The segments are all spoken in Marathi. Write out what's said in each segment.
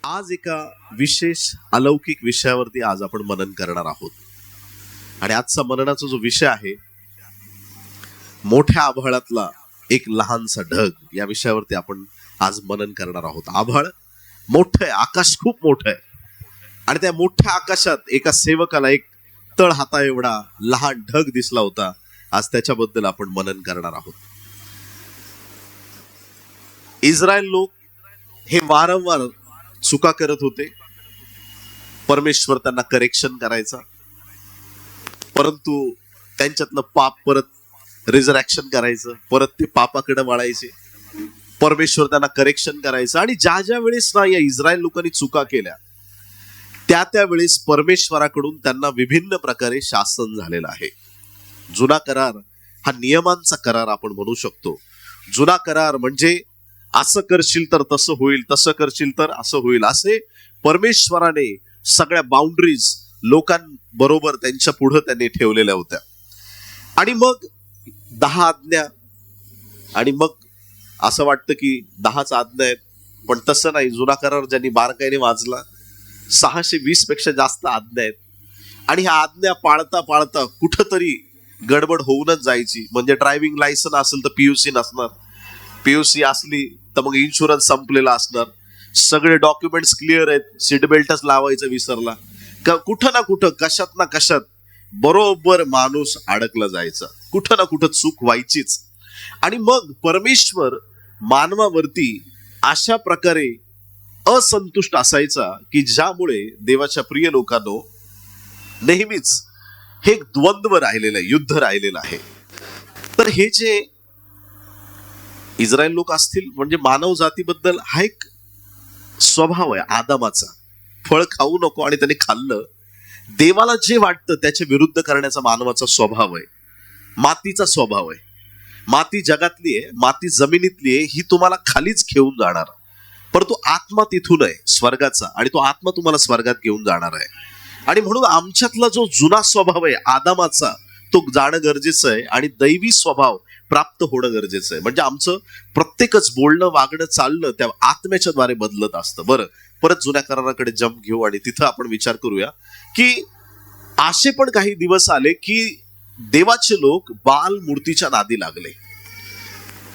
आज एका विशेष अलौकिक विषयावरती आज आपण मनन करणार आहोत. आणि आजचा मननाचा जो विषय आहे, मोठ्या आभाळातला एक लहानसा ढग, या विषयावरती आपण आज मनन करणार आहोत. आभाळ मोठं आहे, आकाश खूप मोठं आहे, आणि त्या मोठ्या आकाशात एका सेवकाला एक तळ हाता एवढा लहान ढग दिसला होता. आज त्याच्याबद्दल आपण मनन करणार आहोत. इस्रायल लोक हे वारंवार चुका करत होते. परमेश्वर त्यांना करेक्शन करायचा, परंतु त्यांच्यातलं पाप परत रिझरेक्शन करायचं, परत ते पापाकडे वळायचे. परमेश्वर त्यांना करेक्शन करायचं, आणि ज्या ज्या वेळेस ना या इस्रायल लोकांनी चुका केल्या, त्या वेळेस परमेश्वराकडून त्यांना विभिन्न प्रकारे शासन झालेलं आहे. जुना करार हा नियमांचा करार आपण म्हणू शकतो. जुना करार म्हणजे असं करशील तर तसं होईल, तसं करशील तर असं होईल, असे परमेश्वराने सगळ्या बाउंड्रीज लोकांबरोबर त्यांच्या पुढे त्यांनी ठेवलेल्या होत्या. आणि मग 10 आज्ञा, आणि मग असं वाटतं की 10च आज्ञा आहेत, पण तसं नाही. जुना करार ज्यांनी बारकाईने वाचला, 620 पेक्षा जास्त आज्ञा आहेत. आणि ह्या आज्ञा पाळता पाळता कुठंतरी गडबड होऊनच जायची. म्हणजे ड्रायव्हिंग लायसन असेल तर पीयूसी नसणार, पीयूसी असली तर मग इन्शुरन्स संपलेला असणार, सगळे डॉक्युमेंट्स क्लिअर आहेत, सीट बेल्टच लावायचं विसरला का, कुठं ना कुठं कशात ना कशात बरोबर माणूस अडकला जायचा, कुठं ना कुठं चूक व्हायचीच. आणि मग परमेश्वर मानवावरती अशा प्रकारे असंतुष्ट असायचा की ज्यामुळे देवाच्या प्रिय लोकांनो नेहमीच हे एक द्वंद्व राहिलेलं आहे, युद्ध राहिलेलं आहे. तर हे जे इस्रायल लोक असतील, म्हणजे मानव जातीबद्दल हा एक स्वभाव आहे आदामाचा. फळ खाऊ नको, आणि त्याने खाल्लं. देवाला जे वाटतं त्याच्या विरुद्ध करण्याचा मानवाचा स्वभाव आहे, मातीचा स्वभाव आहे. माती जगातली आहे, माती जमिनीतली आहे, ही तुम्हाला खालीच घेऊन जाणार, परंतु आत्मा तिथून आहे स्वर्गाचा, आणि तो आत्मा तुम्हाला स्वर्गात घेऊन जाणार आहे. आणि म्हणून आमच्यातला जो जुना स्वभाव आहे आदामाचा, तो जाणं गरजेचं आहे, आणि दैवी स्वभाव प्राप्त होणं गरजेचं आहे. म्हणजे आमचं प्रत्येकच बोलणं, वागणं, चालणं त्या आत्म्याच्या द्वारे बदलत असतं. बरं, परत जुन्या कराराकडे जंप घेऊ, आणि तिथं आपण विचार करूया की असे पण काही दिवस आले की देवाचे लोक बाल मूर्तीच्या नादी लागले,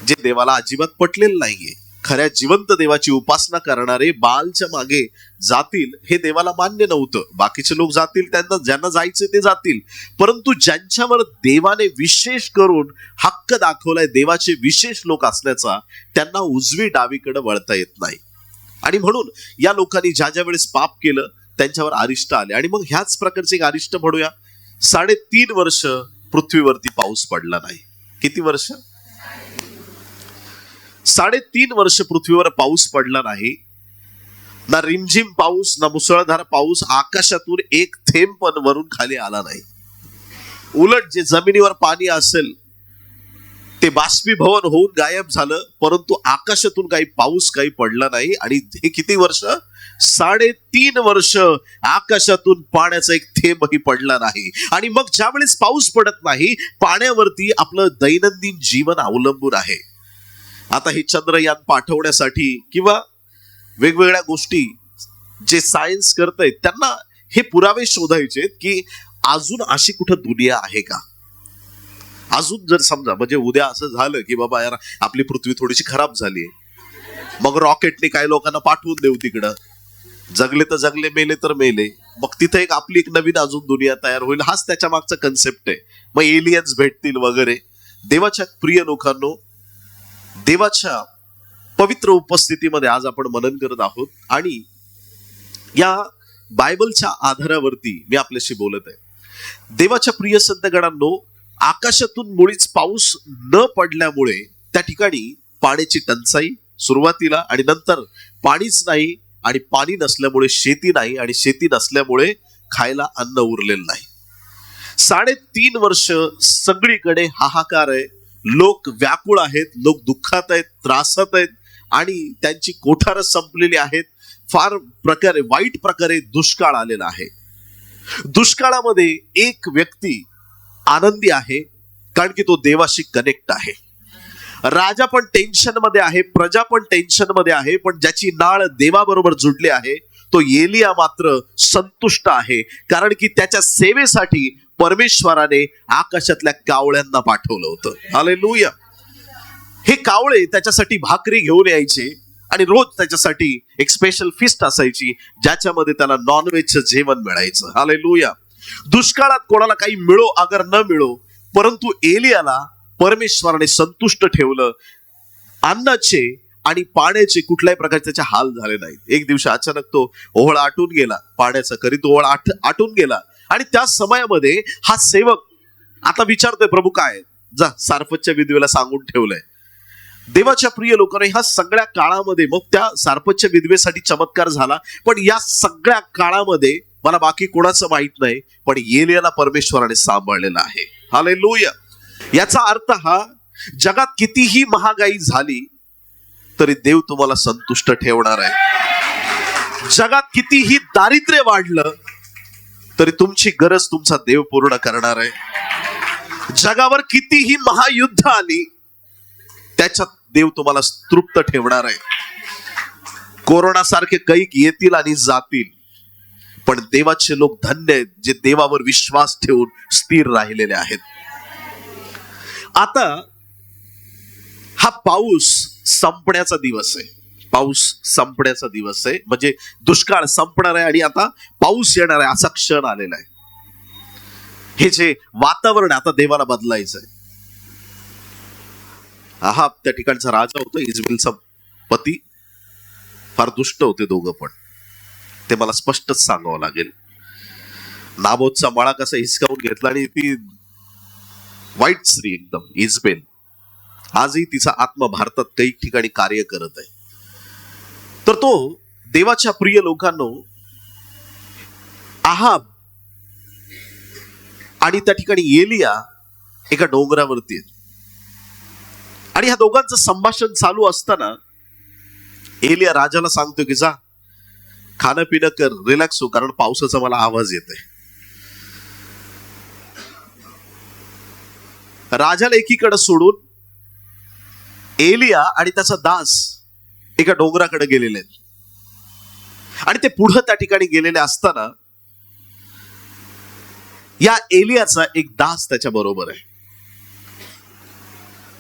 जे देवाला अजिबात पटलेलं नाहीये. खऱ्या जिवंत देवाची उपासना करणारे बालच्या मागे जातील हे देवाला मान्य नव्हतं. बाकीचे लोक जातील, त्यांना ज्यांना जायचे ते जातील, परंतु ज्यांच्यावर देवाने विशेष करून हक्क दाखवलाय, देवाचे विशेष लोक असल्याचा, त्यांना उजवी डावीकडे वळता येत नाही. आणि म्हणून या लोकांनी ज्या ज्या वेळेस पाप केलं त्यांच्यावर अरिष्ट आले. आणि मग ह्याच प्रकारचे एक अरिष्ट म्हणूया, 3.5 वर्ष पृथ्वीवरती पाऊस पडला नाही. किती वर्ष? 3.5 वर्ष पृथ्वीवर पाऊस पडला नाही. ना रिमझिम पाऊस, ना मुसळधार पाऊस, आकाशातून एक थेंब पण वरून खाली आला नाही. उलट जे जमिनीवर पाणी असेल ते बाष्पीभवन होऊन गायब झालं, परंतु आकाशातून काही पाऊस काही पडला नाही. आणि हे किती वर्ष? 3.5 वर्ष आकाशातून पाण्याचा एक थेंबही पडला नाही. आणि मग ज्या वेळेस पाऊस पडत नाही, पाण्यावरती आपलं दैनंदिन जीवन अवलंबून आहे. आता हे चंद्रयान पाठवण्यासाठी किंवा वेगवेगळ्या गोष्टी जे सायन्स करतायत, त्यांना हे पुरावे शोधायचे की अजून अशी कुठं दुनिया आहे का. अजून जर समजा म्हणजे उद्या असं झालं की बाबा यार आपली पृथ्वी थोडीशी खराब झाली, मग रॉकेटने काही लोकांना पाठवून देऊ तिकडं, जगले तर जगले, मेले तर मेले, मग तिथे एक आपली एक नवीन अजून दुनिया तयार होईल. हाच त्याच्या मागचा कन्सेप्ट आहे. मग एलियन्स भेटतील वगैरे. देवाच्या प्रिय लोकांनो, देवाच्या पवित्र उपस्थितीमध्ये आज आपण मनन करत आहोत, आणि या बायबलच्या आधारावरती मी आपल्याशी बोलत आहे. देवाच्या प्रिय संतगणांनो, आकाशातून मुळीच पाऊस न पडल्यामुळे त्या ठिकाणी पाण्याची टंचाई सुरुवातीला, आणि नंतर पाणीच नाही, आणि पाणी नसल्यामुळे शेती नाही, आणि शेती नसल्यामुळे खायला अन्न उरलेलं नाही. 3.5 वर्ष सगळीकडे हाहाकार आहे. लोक व्याकुळ आहेत, लोक दुःखात आहेत, त्रासात आहेत, आणि त्यांची कोठारं संपलेली आहेत. फार प्रकारे, वाईट प्रकारे दुष्काळ आलेला आहे. दुष्काळामध्ये एक व्यक्ती आनंदी आहे, कारण की तो देवाशी कनेक्ट आहे. राजा पण टेन्शन मध्ये आहे, प्रजा पण टेन्शन मध्ये आहे, पण ज्याची नाळ देवाबरोबर जुडली आहे तो एलिया मात्र संतुष्ट आहे, कारण की त्याच्या सेवेसाठी परमेश्वराने आकाशातल्या कावळ्यांना पाठवलं होतं. हालेलुया. हे कावळे त्याच्यासाठी भाकरी घेऊन यायचे आणि रोज त्याच्यासाठी एक स्पेशल फिस्ट असायची ज्याच्यामध्ये त्याला नॉनव्हेजचं जेवण मिळायचं. हालेलुया. दुष्काळात कोणाला काही मिळो अगर न मिळो, परंतु एलियाला परमेश्वराने संतुष्ट ठेवलं. अन्नाचे आणि पाण्याचे कुठल्याही प्रकारचे त्याचे हाल झाले नाहीत. एक दिवशी अचानक तो ओहळ आटून गेला, पाण्याचा करीत ओहळ आटून गेला आणि त्या समयामध्ये हा सेवक आता विचारतोय, प्रभू काय? जा, सारफतच्या विधवेला सांगून ठेवलंय. देवाच्या प्रिय लोकांनी ह्या सगळ्या काळामध्ये, मग त्या सारफतच्या विधवेसाठी चमत्कार झाला, पण या सगळ्या काळामध्ये मला बाकी कोणाचं माहित नाही, पण एलियाला परमेश्वराने सांभाळलेलं आहे. हालेलुया. याचा अर्थ हा, जगात कितीही महागाई झाली तरी देव तुम्हाला संतुष्ट ठेवणार आहे. जगात कितीही दारिद्र्य वाढलं तरी तुमची गरज तुमचा देव पूर्ण करणार आहे. जगावर कितीही महायुद्ध आली त्याच्यात देव तुम्हाला तृप्त ठेवणार आहे. कोरोना सारखे कैक येतील आणि जातील, पण देवाचे लोक धन्य आहेत जे देवावर विश्वास ठेवून स्थिर राहिलेले आहेत. आता हा पाऊस संपण्याचा दिवस आहे. पाऊस संपण्याचा दिवस आहे, म्हणजे दुष्काळ संपणार आहे आणि आता पाऊस येणार आहे असा क्षण आलेला आहे. हे जे वातावरण आता देवाला बदलायचं आहे. आहाब त्या ठिकाणचा राजा होता, इजबेलचा पती. फार दुष्ट होते दोघं पण, ते मला स्पष्टच सांगावं लागेल. नाबोतचा मळा कसा हिसकावून घेतला आणि ती वाईट स्त्री एकदम इजबेल, आजही तिचा आत्मा भारतात काही ठिकाणी कार्य करत आहे. तर तो देवाच्या प्रिय लोकांनो, आहाब आणि त्या ठिकाणी एलिया एका डोंगरावरती आहेत आणि ह्या दोघांचं संभाषण चालू असताना एलिया राजाला सांगतो की जा, खाणं पिणं कर, रिलॅक्स हो, कारण पावसाचा मला आवाज येतोय. राजाला एकीकडे सोडून एलिया आणि त्याचा दास एका डोंगराकडे गेलेले आहेत आणि ते पुढे त्या ठिकाणी गेलेले असताना या एलियाचा एक दास त्याच्या बरोबर आहे.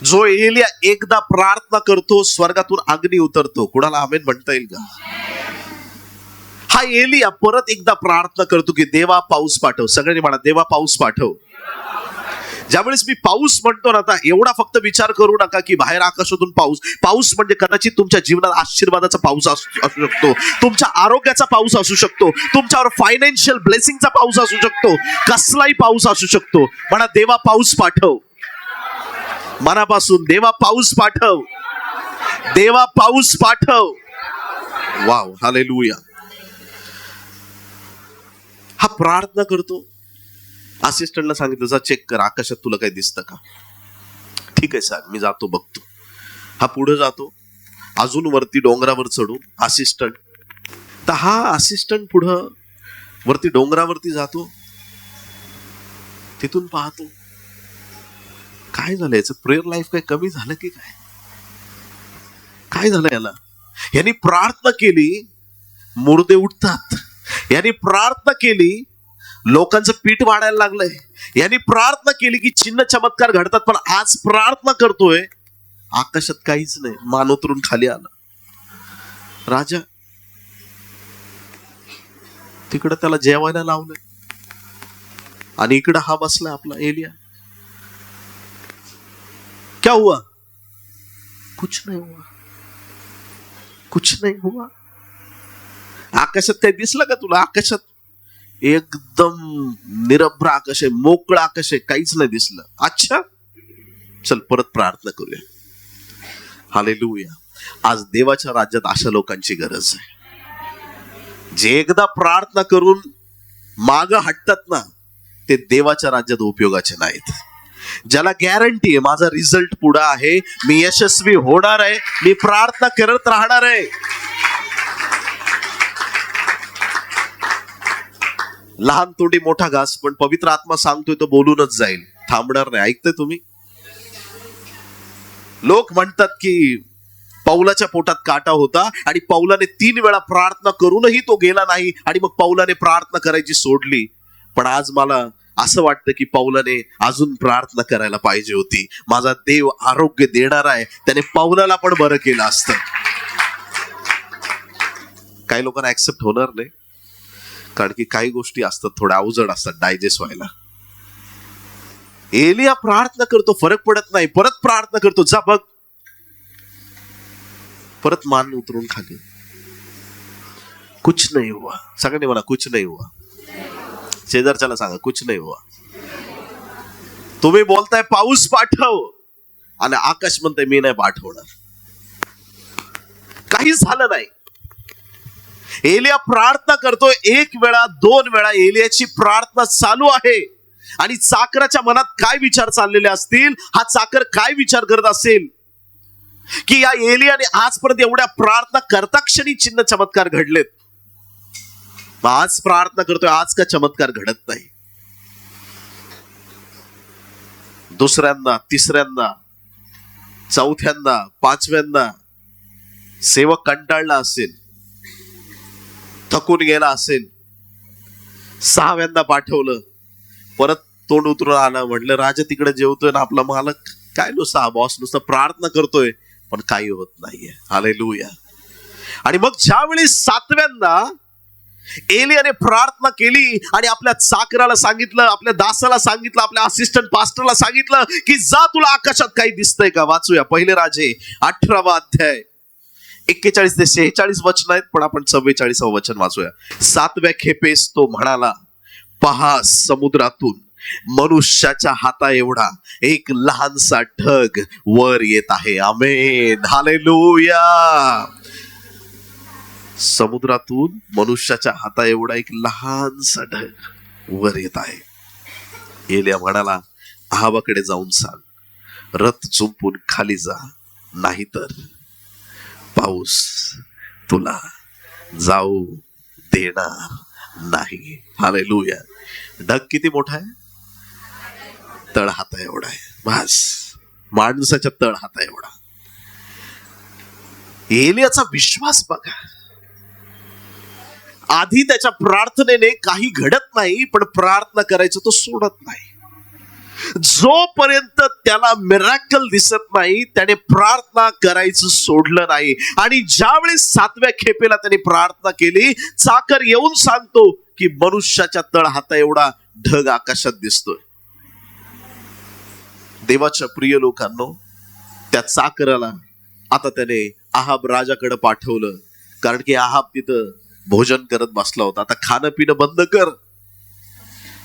जो एलिया एकदा प्रार्थना करतो स्वर्गातून अग्नी उतरतो. कुणाला आमेन म्हणता येईल का? हा एलिया परत एकदा प्रार्थना करतो की देवा पाऊस पाठव. सगळ्यांनी म्हणा, देवा पाऊस पाठव. ज्यावेळेस मी पाऊस म्हणतो ना, आता एवढा फक्त विचार करू नका की बाहेर आकाशातून पाऊस. पाऊस म्हणजे कदाचित तुमच्या जीवनात आशीर्वादाचा पाऊस असू शकतो, तुमच्या आरोग्याचा पाऊस असू शकतो, तुमच्यावर फायनान्शियल ब्लेसिंगचा पाऊस असू शकतो, कसलाही पाऊस असू शकतो. म्हणा, देवा पाऊस पाठव. मनापासून देवा पाऊस पाठव, देवा पाऊस पाठव. Wow, hallelujah. हा प्रार्थना करतो. असिस्टंटला सांगितलं, जा चेक कर आकाशात तुला काही दिसतं का. ठीक आहे सर, मी जातो बघतो. हा पुढे जातो, अजून वरती डोंगरावर चढून. असिस्टंट, तर हा असिस्टंट पुढं वरती डोंगरावरती जातो. तिथून पाहतो काय झालं, याचं प्रेयर लाईफ काय कमी झालं की काय, काय झालं याला. यांनी प्रार्थना केली, मुर्दे उठतात. यांनी प्रार्थना केली, लोकांचं पीठ वाढायला लागलंय. यांनी प्रार्थना केली की चिन्ह चमत्कार घडतात. पण आज प्रार्थना करतोय, आकाशात काहीच नाही. मान उतरून खाली आला. राजा तिकडं त्याला जेवायला लावलंय आणि इकडं हा बसलाय आपला एलिया. क्या हुआ? कुछ नहीं हुआ, कुछ नहीं हुआ. आकाशात काही दिसलं का तुला? आकाशात एकदम निरभ्र आकाश आहे, मोकळं आकाश आहे, काहीच नाही दिसलं. अच्छा, चल परत प्रार्थना करूया. हालेलुया. आज देवाच्या राज्यात अशा लोकांची गरज आहे, जे एकदा प्रार्थना करून माग हटतात ना, ते देवाच्या राज्यात उपयोगाचे नाहीत. ज्याला गॅरंटी आहे माझा रिझल्ट पुढे आहे, मी यशस्वी होणार आहे, मी प्रार्थना करत राहणार आहे. लहान तोंडी मोठा घास, पण पवित्र आत्मा सांगतोय तो बोलूनच जाईल, थांबणार नाही. ऐकताय तुम्ही? लोक म्हणतात की पौलाच्या पोटात काटा होता आणि पौलाने 3 वेळा प्रार्थना करूनही तो गेला नाही आणि मग पौलाने प्रार्थना करायची सोडली. पण आज मला असं वाटतं की पौलाने अजून प्रार्थना करायला पाहिजे होती. माझा देव आरोग्य देणार आहे, त्याने पौलाला पण बरं केलं असतं. काही लोकांना ऍक्सेप्ट होणार नाही, कारण की काही गोष्टी असतात थोड्या अवजड असतात डायजेस्ट व्हायला. एलिया प्रार्थना करतो, फरक पडत नाही, परत प्रार्थना करतो, जा बघ, परत मान उतरून खाली, कुछ नहीं हुआ. सगळ्यांनी म्हणा कुछ नहीं हुआ. शेजारच्याला सांगा कुछ नहीं हुआ. तुम्ही बोलताय पाऊस पाठव आणि आकाश म्हणताय मी नाही पाठवणार. काही झालं नाही. एलिया प्रार्थना करतोय, 1 वेळा 2 वेळा एलियाची प्रार्थना चालू आहे. आणि चाकराच्या मनात काय विचार चाललेले असतील, हा चाकर काय विचार करत असेल की या एलियाने आजपर्यंत एवढ्या प्रार्थना करता क्षणी चिन्ह चमत्कार घडलेत, आज प्रार्थना करतोय, आज का चमत्कार घडत नाही. दुसऱ्यांदा, तिसऱ्यांदा, चौथ्यांदा, 5व्यांदा सेवक कंटाळला असेल, थकून गेला असेल, 6व्यांदा पाठवलं, परत तोंड उतरून आलं, म्हटलं राजा तिकडे जेवतोय ना आपला मालक, काय नुसता बॉस नुसता प्रार्थना करतोय पण काही होत नाहीये. हालेलुया. आणि मग ज्यावेळी 7व्यांदा एलियाने प्रार्थना केली आणि आपल्या चाकराला सांगितलं, आपल्या दासाला सांगितलं, आपल्या असिस्टंट पास्टरला सांगितलं की जा, तुला आकाशात काही दिसतंय का. वाचूया पहिले राजे 18वा अध्याय 41 ते 46 वचन आहेत, पण आपण 44वं वचन वाचूया. 7व्या खेपेस तो म्हणाला, पहा, समुद्रातून मनुष्याच्या हाता एवढा एक लहानसा ढग वर येत आहे. आमेन, हालेलुया. समुद्रातून मनुष्याच्या हाता एवढा एक लहानसा ढग वर येत आहे. एलिया म्हणाला, अहाबाकडे जाऊन सांग, रथ चुंपून खाली जा, नाहीतर पाऊस तुला जाऊ देणार नाही. हालेलुया. ढग किती मोठा आहे? तळ हाता एवढा आहे. बस, माणसाच्या तळ हाता एवढा. एलियाचा विश्वास बघा. आधी त्याच्या प्रार्थनेने काही घडत नाही, पण प्रार्थना करायचं तो सोडत नाही. जोपर्यंत त्याला मिराकल दिसत नाही त्याने प्रार्थना करायचं सोडलं नाही. आणि ज्यावेळी 7व्या खेपेला त्याने प्रार्थना केली, चाकर येऊन सांगतो की मनुष्याच्या तळ हाता एवढा ढग आकाशात दिसतोय. देवाच्या प्रिय लोकांनो, त्या चाकराला आता त्याने आहाब राजाकडे पाठवलं, कारण की आहाब तिथं भोजन करत बसला होता. आता खाणं पिणं बंद कर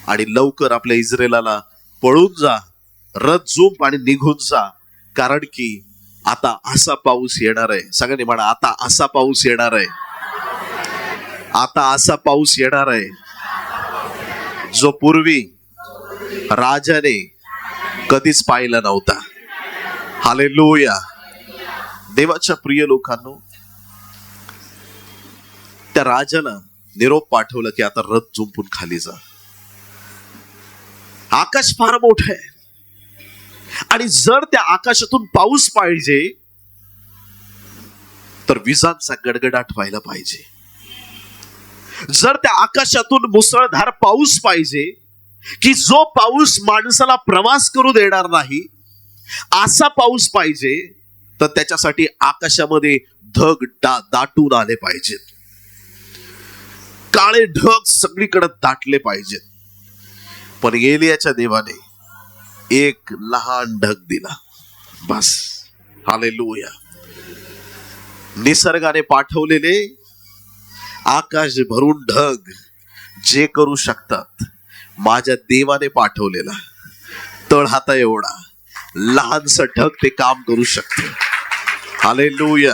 आणि लवकर आपल्या इस्रायलाला पळून जा, रथ झुंप आणि निघून जा, कारण की आता असा पाऊस येणार आहे. सगळ्यांनी म्हणा, आता असा पाऊस येणार आहे. आता असा पाऊस येणार आहे जो पूर्वी राजाने कधीच पाहिला नव्हता. हालेलुया. देवाच्या प्रिय लोकांनो, त्या राजाला निरोप पाठवलं की आता रथ झुंपून खाली जा. आकाश फार मोठं आहे आणि जर त्या आकाशातून पाऊस पाहिजे तर विजांचा गडगडाट व्हायला पाहिजे. जर त्या आकाशातून मुसळधार पाऊस पाहिजे की जो पाऊस माणसाला प्रवास करू देणार नाही, असा पाऊस पाहिजे, तर त्याच्यासाठी आकाशामध्ये ढग दाटून आले पाहिजेत. काळे ढग सगळीकडे दाटले पाहिजेत. पण एलियाच्या देवाने एक लहान ढग दिला, बस. हालेलुया. निसर्गाने पाठवलेले आकाश भरून ढग जे करू शकतात, माझ्या देवाने पाठवलेला तळ हाता एवढा लहानसा ढग ते काम करू शकते. हालेलुया.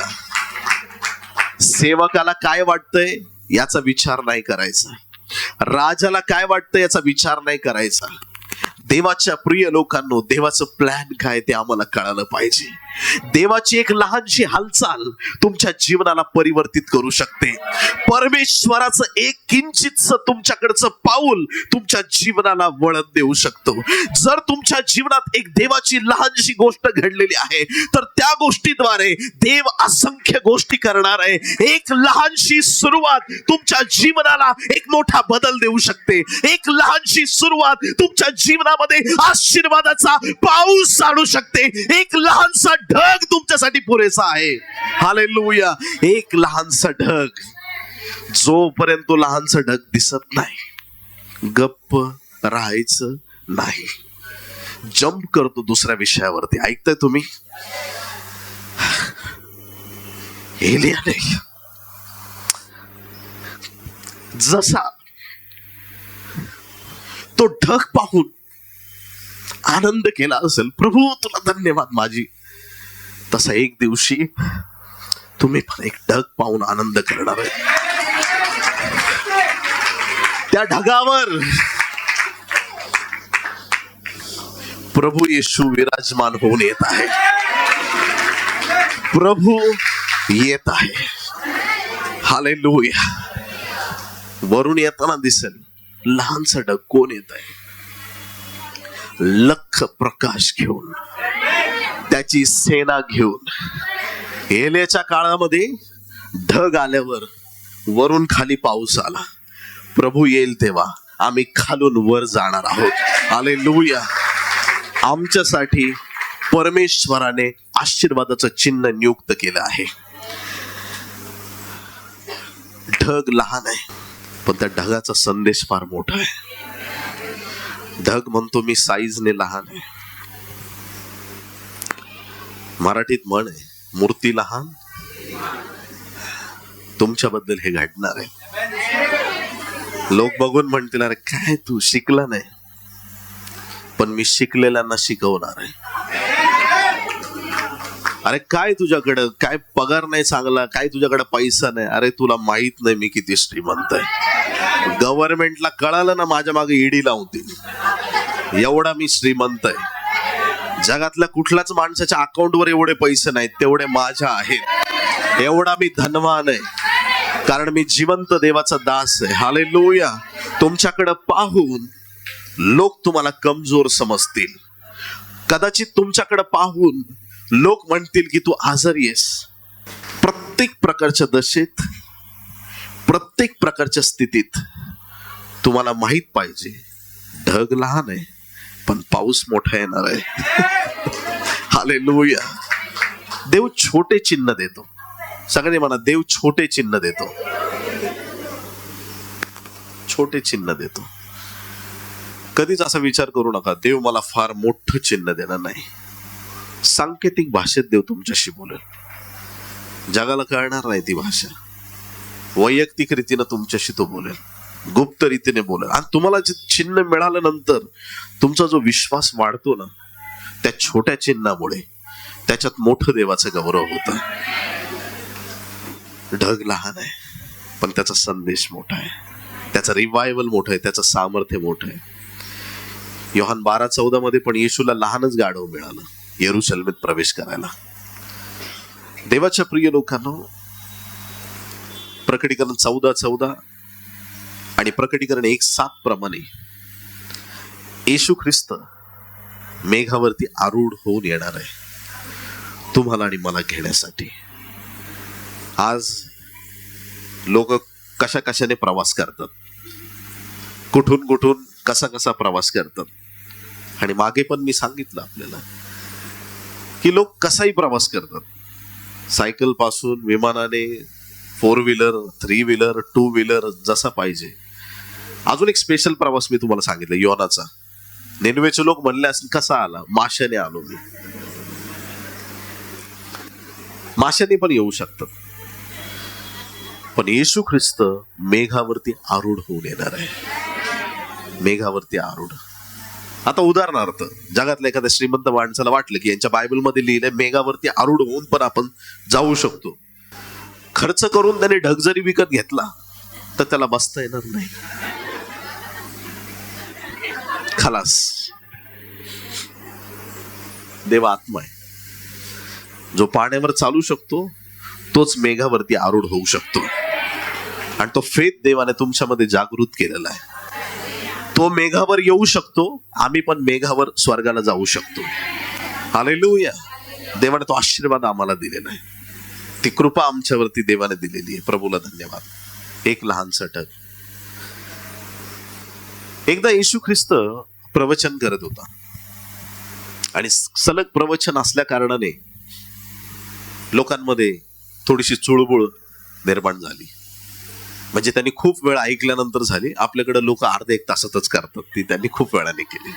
सेवकाला काय वाटतंय याचा विचार नाही करायचा, राजाला काय वाटतं याचा विचार नाही करायचा. देवाच्या प्रिय लोकांनो, देवाचं प्लॅन काय ते आम्हाला कळालं पाहिजे. देवाची एक लहानशी हालचाल तुमच्या जीवनाला परिवर्तित करू शकते. परमेश्वराचं एक किंचितचं तुमच्याकडचं पाऊल तुमच्या जीवनाला वळण देऊ शकतो. जर तुमच्या जीवनात एक देवाची लहानशी गोष्ट घडलेली आहे, तर त्या गोष्टीद्वारे देव असंख्य गोष्टी करणार आहे. एक लहानशी सुरुवात तुमच्या जीवनाला एक मोठा बदल देऊ शकते. एक लहानशी सुरुवात तुमच्या जीवनामध्ये आशीर्वादाचा पाऊस आणू शकते. एक लहानसा ढग तुमच्यासाठी पुरेसा आहे. हालेलुया. एक लहानसा ढग, जोपर्यंत तो लहानसा ढग दिसत नाही, गप्प राहायचं नाही. जंप करतो दुसऱ्या विषयावरती. ऐकताय तुम्ही? एलियाने जसा तो ढग पाहून आनंद केला असेल, प्रभू तुला धन्यवाद माझी, तसा एक दिवशी तुम्ही पण एक ढग पाहून आनंद करणार आहे. त्या ढगावर प्रभू येशू विराजमान होऊन येत आहे. प्रभू येत आहे. हालेलुया. वरून येताना दिसेल लहानसा ढग. कोण येत आहे? लख प्रकाश घेऊन, त्याची सेना घेऊन. एलियाच्या काळामध्ये ढग आल्यावर वरून खाली पाऊस आला. प्रभू येईल तेव्हा आम्ही खालून वर जाणार आहोत. हालेलुया. आमच्यासाठी परमेश्वराने आशीर्वादाचं चिन्ह नियुक्त केलं आहे. ढग लहान आहे, पण त्या ढगाचा संदेश फार मोठा आहे. ढग म्हणतो मी साईजने लहान आहे. मराठीत म्हण आहे, मूर्ती लहान. तुमच्याबद्दल हे घडणार आहे. लोक बघून म्हणतील अरे काय तू शिकला नाही, पण मी शिकलेल्यांना शिकवणार आहे. अरे काय तुझ्याकडं काय पगार नाही चांगला, काय तुझ्याकडे पैसा नाही. अरे तुला माहित नाही मी किती श्रीमंत आहे. गव्हर्नमेंटला कळालं ना माझ्या मागे ईडी लावतील, एवढा मी श्रीमंत आहे. जगातल्या कुठल्याच माणसाच्या अकाउंटवर एवढे पैसे नाहीत तेवढे माझ्या आहेत. एवढा मी धनवान आहे, कारण मी जिवंत देवाचा दास आहे. हालेलुया. तुमच्याकडे पाहून लोक तुम्हाला कमजोर समजतील. कदाचित तुमच्याकडे पाहून लोक म्हणतील की तू आजारी आहेस. प्रत्येक प्रकारच्या दशेत, प्रत्येक प्रकारच्या स्थितीत तुम्हाला माहित पाहिजे ढग लहान आहे, पण पाऊस मोठा येणार आहे. हालेलुया. देव छोटे चिन्ह देतो. सगळे म्हणा, देव छोटे चिन्ह देतो. छोटे चिन्ह देतो. कधीच असा विचार करू नका देव मला फार मोठं चिन्ह देणार नाही. सांकेतिक भाषेत देव तुमच्याशी बोलेल. जगाला कळणार नाही ती भाषा. वैयक्तिक रीतीने तुमच्याशी तो बोलेल, गुप्त रीतीने बोलेल. आणि तुम्हाला जे चिन्ह मिळाल्यानंतर तुमचा जो विश्वास वाढतो ना, त्या छोट्या चिन्हामुळे त्याच्यात मोठं देवाचं गौरव होतं. ढग लहान आहे, पण त्याचा संदेश मोठा आहे. त्याचा रिवायवल मोठा आहे. त्याचं सामर्थ्य मोठं आहे. योहान 12:14 मध्ये पण येशूला लहानच गाढव मिळालं यरूशलेमेत प्रवेश करायला. देवाच्या प्रिय लोकांनो, प्रकटीकरण 14:14 आणि प्रकटीकरण 1:7 प्रमाणे येशू ख्रिस्त मेघावरती आरूढ होऊन येणार आहे तुम्हाला आणि मला घेण्यासाठी. आज लोक कशा कशाने प्रवास करतात, कुठून कुठून कसा कसा प्रवास करतात. आणि मागे पण मी सांगितलं आपल्याला की लोक कसाही प्रवास करतात. सायकल पासून विमानाने, 4 व्हीलर, 3 व्हीलर, 2 व्हीलर, जसा पाहिजे. अजून एक स्पेशल प्रवास मी तुम्हाला सांगितलं योनाचा. निनवेचे लोक म्हणले असतील कसा आला? माशाने आलो मी. माशाने पण येऊ शकतात, पण येशू ख्रिस्त मेघावरती आरूढ होऊन येणार आहे. मेघावरती आरूढ. आता उदाहरणार्थ जगातल्या एखाद्या श्रीमंत माणसाला वाटलं की यांच्या बायबलमध्ये लिहिलंय मेघावरती आरूढ होऊन पण आपण जाऊ शकतो. खर्च करून त्याने ढग जरी विकत घेतला तर त्याला बसता येणार नाही. खलास. देव आत्मा आहे. जो पाण्यावर चालू शकतो तोच मेघावरती आरूढ होऊ शकतो. आणि तो फेथ देवाने तुमच्यामध्ये जागृत केलेला आहे. तो मेघावर येऊ शकतो, आम्ही पण मेघावर स्वर्गाला जाऊ शकतो. हालेलुया. देवाने तो आशीर्वाद आम्हाला दिलेला आहे. ती कृपा आमच्यावरती देवाने दिलेली आहे. प्रभूला धन्यवाद. एक लहानसं टक. एकदा येशू ख्रिस्त प्रवचन करत होता आणि सलग प्रवचन असल्या कारणाने लोकांमध्ये थोडीशी चुळबुळ निर्माण झाली. म्हणजे त्यांनी खूप वेळ ऐकल्यानंतर झाली. आपल्याकडे लोक अर्धा एक तासातच करतात, ती त्यांनी खूप वेळाने केली.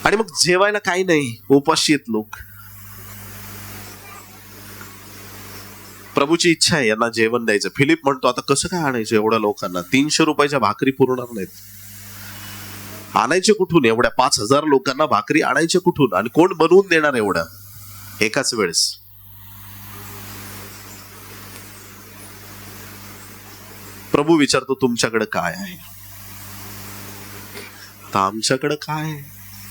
आणि मग जेवायला काही नाही, उपाशी आहेत लोक. प्रभूची इच्छा आहे यांना जेवण द्यायचं. फिलिप म्हणतो, आता कसं काय आणायचं एवढ्या लोकांना? 300 रुपयाच्या भाकरी पुरणार नाहीत. आणायचे कुठून एवढ्या 5,000 लोकांना भाकरी आणायचे कुठून? आणि कोण बनवून देणार एवढ्या एकाच वेळेस? प्रभू विचारतो, तुमच्याकडे काय आहे? तर आमच्याकडे काय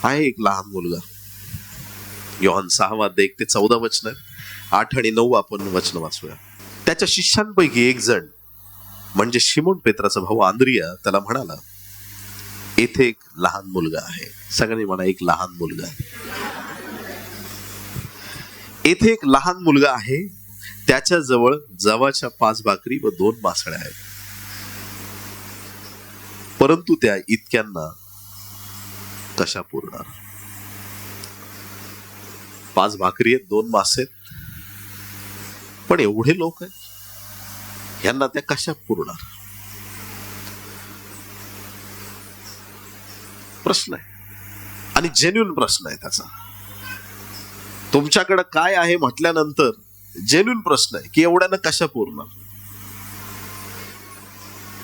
आहे? एक लहान मुलगा. योहान 6 अध्याय 1 ते 14 वचन, 8 आणि 9 आपण वचन वाचूया. त्याच्या शिष्यांपैकी एक जण म्हणजे शिमोन पेत्राचा भाऊ आंद्रिया त्याला म्हणाला, येथे एक लहान मुलगा आहे. सगळ्यांनी म्हणा, एक लहान मुलगा. येथे एक लहान मुलगा आहे, त्याच्या जवळ जवाच्या 5 भाकरी व 2 मासळ्या आहेत, परंतु त्या इतक्यांना कशा पुरणार? 5 भाकरी आहेत, 2 मासे आहेत, पण एवढे लोक आहेत, यांना त्या कशा पुरणार? प्रश्न आहे आणि जेन्युइन प्रश्न आहे त्याचा. तुमच्याकडे काय आहे म्हटल्यानंतर जेन्युइन प्रश्न आहे की एवढ्यानं कशा पुरणार?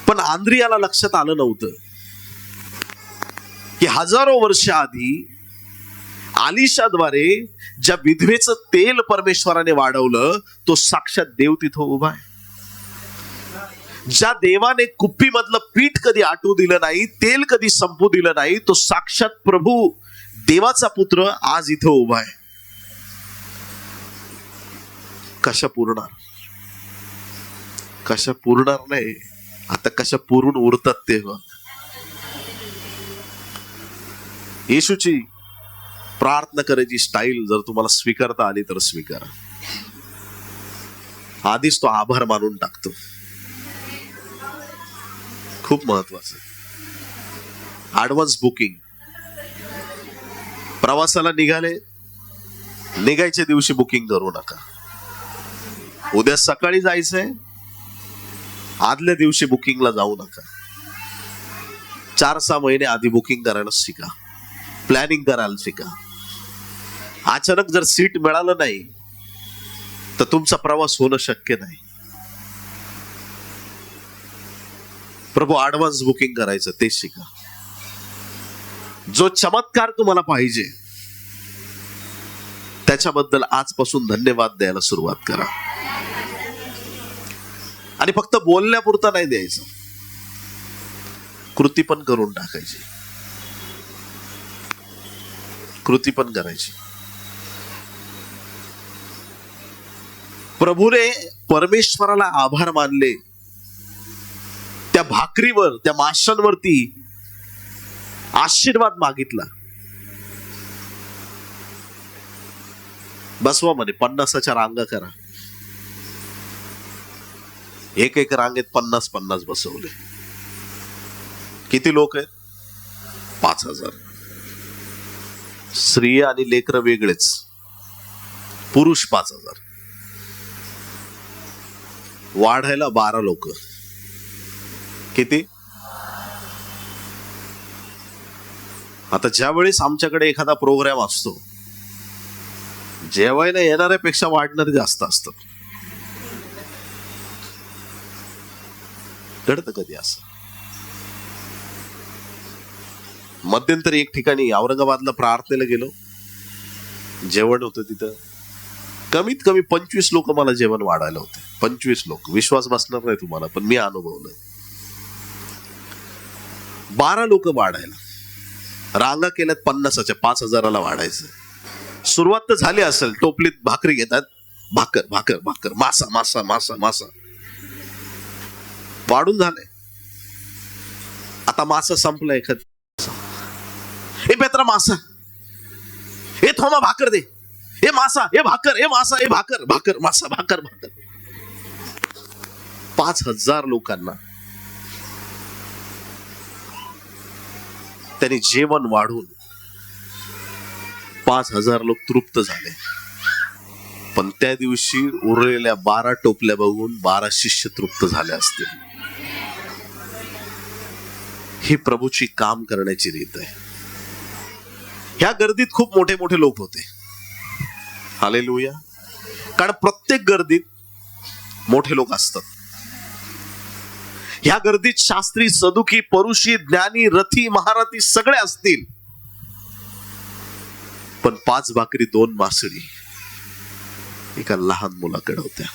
पण आंद्रियाला लक्षात आलं नव्हतं की हजारो वर्ष आधी आलिशाद्वारे ज्या विधवेचं तेल परमेश्वराने वाढवलं, तो साक्षात देव तिथं उभा आहे. ज्या देवाने कुप्पी मधलं पीठ कधी आटू दिलं नाही, तेल कधी संपू दिलं नाही, तो साक्षात प्रभू देवाचा पुत्र आज इथं उभा आहे. कशा पुरणार? कशा पुरणार नाही, आता कशा पुरून उरतात तेव्हा. येशूची प्रार्थना करायची स्टाईल जर तुम्हाला स्वीकारता आली तर स्वीकारा. आधीच तो आभार मानून टाकतो. खूप महत्वाचं. Advance booking. प्रवासाला निघाले, निघायच्या दिवशी बुकिंग करू नका. उद्या सकाळी जायचंय, आदल्या दिवशी बुकिंगला जाऊ नका. 4-6 महिने आधी बुकिंग करायला शिका, प्लॅनिंग करायला शिका. अचानक जर सीट मिळालं नाही तर तुमचा प्रवास होणं शक्य नाही. प्रभू ऍडव्हान्स बुकिंग करायचं ते शिका. जो चमत्कार तुम्हाला पाहिजे त्याच्याबद्दल आजपासून धन्यवाद द्यायला सुरुवात करा. आणि फक्त बोलण्यापुरता नाही द्यायचं, कृती पण करून टाकायची. कृती पण करायची. प्रभूने परमेश्वराला आभार मानले. त्या भाकरीवर, त्या माशांवरती आशीर्वाद मागितला. बसवा म्हणे, 50च्या रांगा करा. एक रांगेत 50 बसवले. किती लोक आहेत? 5,000. स्त्रिया आणि लेकरं वेगळेच, पुरुष 5,000. वाढायला 12 लोक. किती? आता ज्या वेळेस आमच्याकडे एखादा प्रोग्राम असतो, जेवायला येणाऱ्यापेक्षा वाढणारे जास्त असतात. घडतं कधी असं? मध्यंतरी एक ठिकाणी औरंगाबादला प्रार्थनेला गेलो, जेवण होतं तिथं. कमीत कमी 25 लोक मला जेवण वाढायला होते. 25 लोक. विश्वास बसणार नाही तुम्हाला, पण मी अनुभवलं. 12 लोक वाढायला. रांगा केल्यात 50च्या, 5,000ला वाढायचं. सुरुवात तर झाली असेल, टोपलीत भाकरी घेतात, भाकर भाकर भाकर, मासा मासा मासा मासा, वाढून झालंय. आता मासा संपला. ए पेत्रा मासा, ए थोमा भाकर दे, ए मासा, ए भाकर, ए मासा, ए भाकर भाकर, मासा भाकर भाकर. 5,000 लोकांना त्यांनी जेवण वाढून 5,000 लोक तृप्त झाले. पण त्या दिवशी उरलेल्या 12 टोपल्या बघून 12 शिष्य तृप्त झाले असतील. ही प्रभूची काम करण्याची रीत आहे. ह्या गर्दीत खूप मोठे मोठे लोक होते. हालेलुया. कारण प्रत्येक गर्दीत मोठे लोक असतात. ह्या गर्दीत शास्त्री, सदुकी, परुषी, ज्ञानी, रथी, महारथी सगळे असतील. पण 5 भाकरी 2 मासळी एका लहान मुलाकडे होत्या.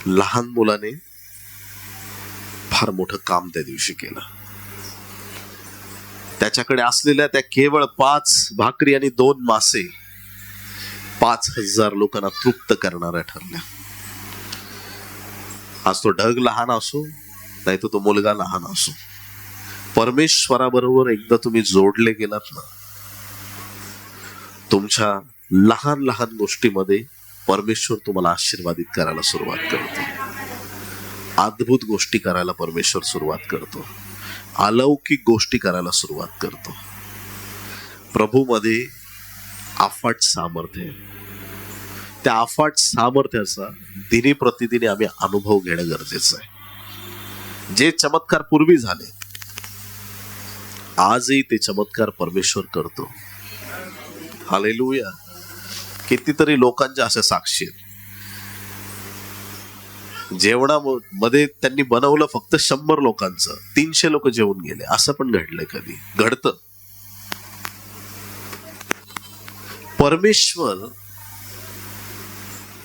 लहान मुलाने फार मोठं काम त्या दिवशी केलं. त्याच्याकडे असलेल्या त्या केवळ 5 भाकरी आणि 2 मासे 5,000 लोकांना तृप्त करणाऱ्या ठरल्या. आज तो ढग लहान असो, नाही तो मुलगा लहान असो, परमेश्वराबरोबर एकदा तुम्ही जोडले गेलात ना, तुमच्या लहान लहान गोष्टीमध्ये परमेश्वर तुम्हाला आशीर्वादित करायला सुरुवात करतो. अद्भुत गोष्टी करायला परमेश्वर सुरुवात करतो. अलौकिक गोष्टी करायला सुरुवात करतो. प्रभूमध्ये अफाट सामर्थ्य आहे. त्या अफाट सामर्थ्याचा दिनी प्रतिदिनी आम्ही अनुभव घेणं गरजेचं आहे. जे चमत्कार पूर्वी झाले, आजही ते चमत्कार परमेश्वर करतो. हालेलुया. कितीतरी लोकांच्या अशा साक्षी आहेत. जेवणामध्ये त्यांनी बनवलं फक्त 100 लोकांचं, 300 लोक जेवून गेले. असं पण घडलंय, कधी घडतं. परमेश्वर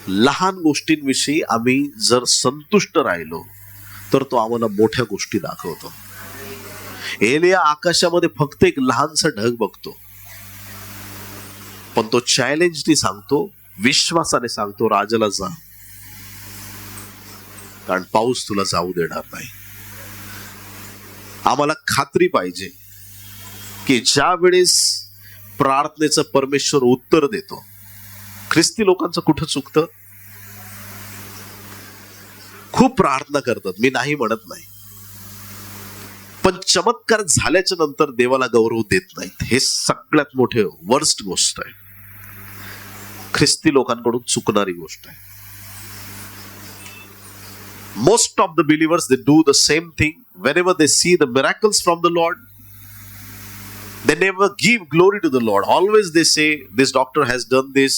लहान गोष्टींविषयी आम्ही जर संतुष्ट राहिलो तर तो आम्हाला मोठ्या गोष्टी दाखवतो. एलिया आकाशामध्ये फक्त एक लहानसा ढग बघतो, पण तो चॅलेंजनी सांगतो, विश्वासाने सांगतो, राजाला जा, कारण पाऊस तुला जाऊ देणार नाही. आम्हाला खात्री पाहिजे की ज्या वेळेस प्रार्थनेचं परमेश्वर उत्तर देतो, ख्रिस्ती लोकांचं कुठं चुकतं? खूप प्रार्थना करतात, मी नाही म्हणत नाही, पण चमत्कार झाल्याच्या नंतर देवाला गौरव देत नाहीत. हे सगळ्यात मोठे वर्स्ट गोष्ट आहे. ख्रिस्ती लोकांकडून चुकणारी गोष्ट आहे. Most of the believers, they do the same thing. Whenever they see the miracles from the Lord, they never give glory to the Lord. Always they say, this doctor has done this,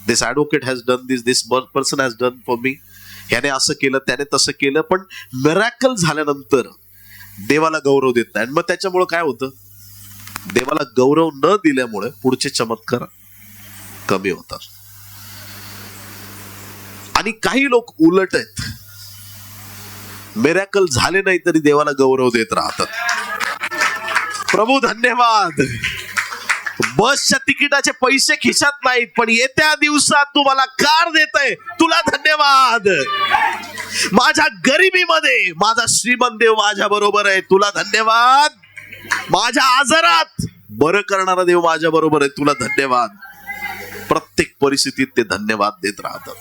this advocate has done this, this person has done for me. ह्याने असं केलं, त्याने तसं केलं. पण मिरॅकल झाल्यानंतर देवाला गौरव देत नाही. आणि मग त्याच्यामुळे काय होतं? देवाला गौरव न दिल्यामुळे पुढचे चमत्कार कमी होतात. आणि काही लोक उलट आहेत. मिरॅकल झाले नाही तरी देवाला गौरव देत राहतात. प्रभू धन्यवाद. बसच्या तिकिटाचे पैसे खिशात नाहीत, पण येत्या दिवसात तुम्हाला कार देतय, तुला धन्यवाद. माझ्या गरिबीमध्ये माझा श्रीमंत देव माझ्या बरोबर आहे, तुला धन्यवाद. माझ्या आजारात बरं करणारा देव माझ्या बरोबर आहे, तुला धन्यवाद. प्रत्येक परिस्थितीत ते धन्यवाद देत राहतात.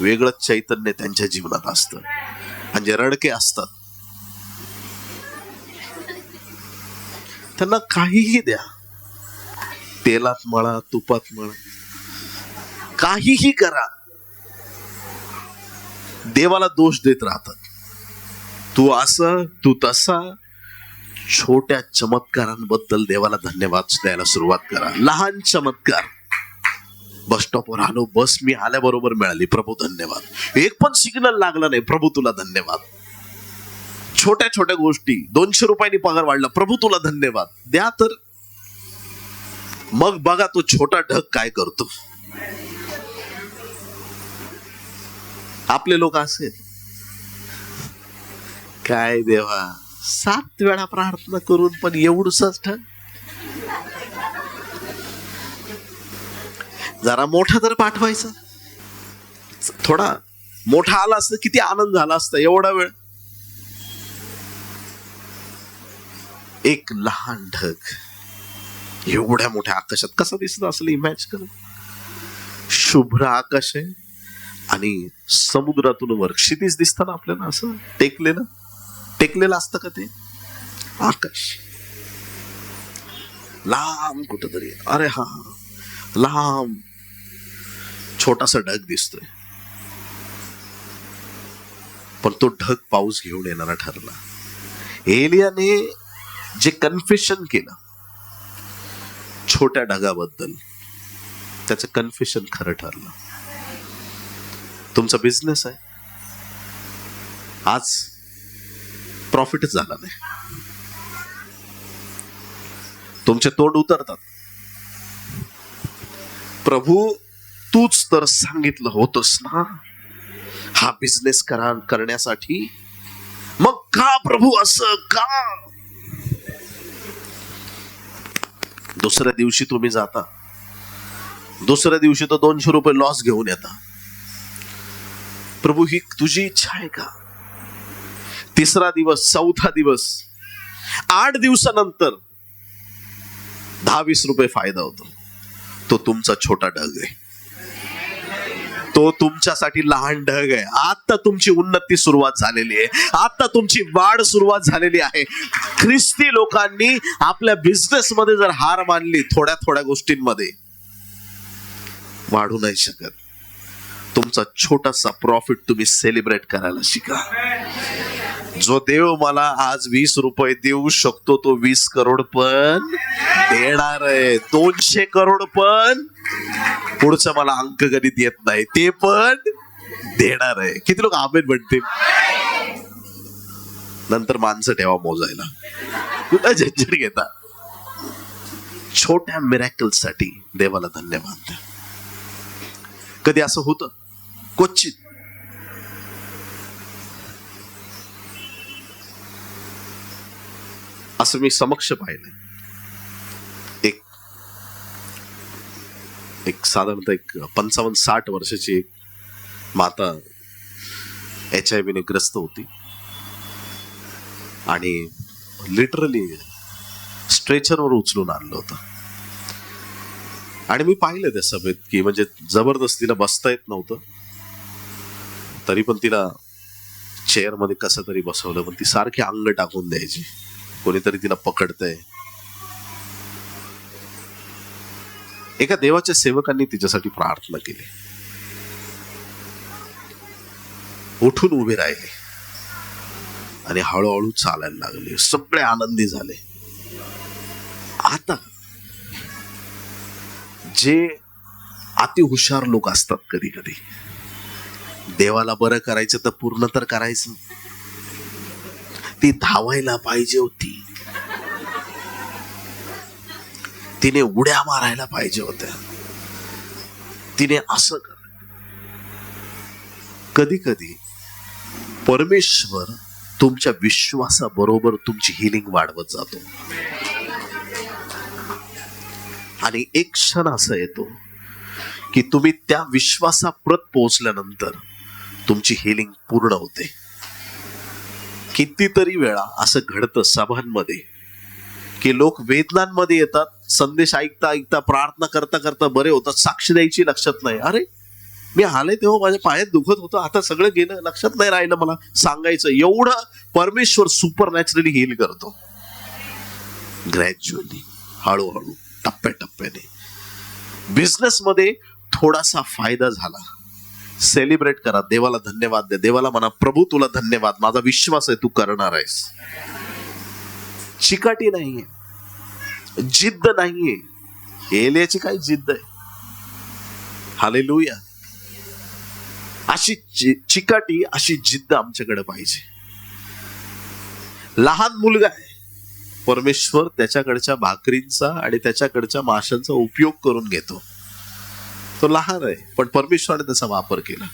वेगळंच चैतन्य त्यांच्या जीवनात असतं. आणि जे रडके असतात त्यांना काहीही द्या, तेलात मळा, तुपात मळा, काहीही करा, देवाला दोष देत राहतात. तू असं, तू तसा. छोट्या चमत्कारांबद्दल देवाला धन्यवाद द्यायला सुरुवात करा. लहान चमत्कार, बस स्टॉपवर आलो, बस मी आल्याबरोबर मिळाली, प्रभू धन्यवाद. एक पण सिग्नल लागला नाही, प्रभू तुला धन्यवाद. छोट्या छोट्या गोष्टी, 200 रुपयांनी पगार वाढला, प्रभू तुला धन्यवाद. द्या तर. मग बघा तो छोटा ढग काय करतो. आपले लोक असे, काय देवा 7 वेळा प्रार्थना करून पण एवढंच ढग. जरा मोठा तर पाठवायचा. थोडा मोठा आला असता किती आनंद झाला असता. एवढा वेळ. एक लहान ढग एवढ्या मोठ्या आकाशात कसं दिसत असेल इमॅजिन कर. शुभ्र आकाश आहे आणि समुद्रातून वर क्षितिज दिसतं ना आपल्याला, असं टेकलेलं असतं का ते आकाश लांब कुठंतरी. अरे हा लांब छोटासा ढग दिसतोय, पण तो ढग पाऊस घेऊन येणारा ठरला. एलियाने जे कन्फेशन केलं छोट्या ढगाबद्दल, त्याचं कन्फेशन खरं ठरलं. तुमचा बिझनेस आहे, आज प्रॉफिटच झाला नाही, तुमचे तोंड उतरतात. प्रभू तूच तर सांगितलं होतंस ना हा बिझनेस करण्यासाठी, मग का प्रभू असं का? दुसऱ्या दिवशी तुम्ही जाता, दुसऱ्या दिवशी तो 200 रुपये लॉस घेऊन येता. प्रभू ही तुझी इच्छा आहे का? तिसरा दिवस, चौथा दिवस, 8 दिवसानंतर 10-20 रुपये फायदा होतो. तो तुमचा छोटा ढग आहे, तो तुमच्यासाठी लहान ढग आहे. आता तुमची उन्नती सुरुवात झालेली आहे, आता तुमची वाढ सुरुवात झालेली आहे. ख्रिस्ती लोकांनी आपल्या बिझनेस मध्ये जर हार मानली, थोड्या थोड्या गोष्टींमध्ये वाढू नाही शकत. तुमचा छोटासा प्रॉफिट तुम्ही सेलिब्रेट करायला शिका. जो देव मला आज 20 रुपये देऊ शकतो, तो 20 करोड पण देणार आहे. 200 करोड पण, पुढचं मला अंकगणित येत नाही, ते पण देणार आहे. किती लोक आमेन म्हणतील? नंतर माणसं ठेवा मोजायला, कुठं झंझट घेता. छोट्या मिरॅकल साठी देवाला धन्यवाद. कधी असं होतं? क्वचित. असं मी समक्ष पाहिलंय. एक साधारणतः 55-60 वर्षाची एक माता HIV ने ग्रस्त होती आणि लिटरली स्ट्रेचरवर उचलून आणलं होतं. आणि मी पाहिलं त्या सभेत की म्हणजे जबरदस्तीला बसता येत नव्हतं, तरी पण तिला चेअर मध्ये कसं तरी बसवलं, पण ती सारखी अंग टाकून द्यायची, कोणीतरी तिला पकडतंय. एका देवाच्या सेवकांनी तिच्यासाठी प्रार्थना केली, उठून उभे राहिले आणि हळूहळू चालायला लागले. सगळे आनंदी झाले. आता जे अतिहुशार लोक असतात, कधी कधी देवाला बरं करायचं तर पूर्ण तर करायचं. ती धावायला पाहिजे होती, तिने उड्या मारायला पाहिजे होत्या, तिने असं कर. कधी कधी परमेश्वर तुमच्या विश्वासाबरोबर तुमची हिलिंग वाढवत जातो. आणि एक क्षण असा येतो की तुम्ही त्या विश्वासाप्रत पोहोचल्यानंतर तुमची हिलिंग पूर्ण होते. कितीतरी वेळा असं घडतं सभांमध्ये की लोक वेदनांमध्ये येतात, संदेश ऐकता ऐकता, प्रार्थना करता करता बरे होतात, साक्ष द्यायची लक्षात नाही. अरे मी आले तेव्हा माझ्या पायात दुखत होतं, आता सगळं गेलं, लक्षात नाही राहिलं मला सांगायचं. एवढं परमेश्वर सुपर नॅचरली हील करतो. ग्रॅज्युअली, हळूहळू, टप्प्याटप्प्याने. बिझनेस मध्ये थोडासा फायदा झाला, सेलिब्रेट करा, देवाला धन्यवाद द्या. देवाला म्हणा, प्रभू तुला धन्यवाद, माझा विश्वास आहे तू करणार आहेस. चिकाटी नाहीये, जिद्द नाहीये. एलियाची काय जिद्द आहे? हालेलुया. अशी चिकाटी, अशी जिद्द आमच्याकडे पाहिजे. लहान मुलगा आहे, परमेश्वर त्याच्याकडच्या भाकरींचा आणि त्याच्याकडच्या माशांचा उपयोग करून घेतो. तो लहान आहे, पण परमेश्वराने त्याचा वापर केला.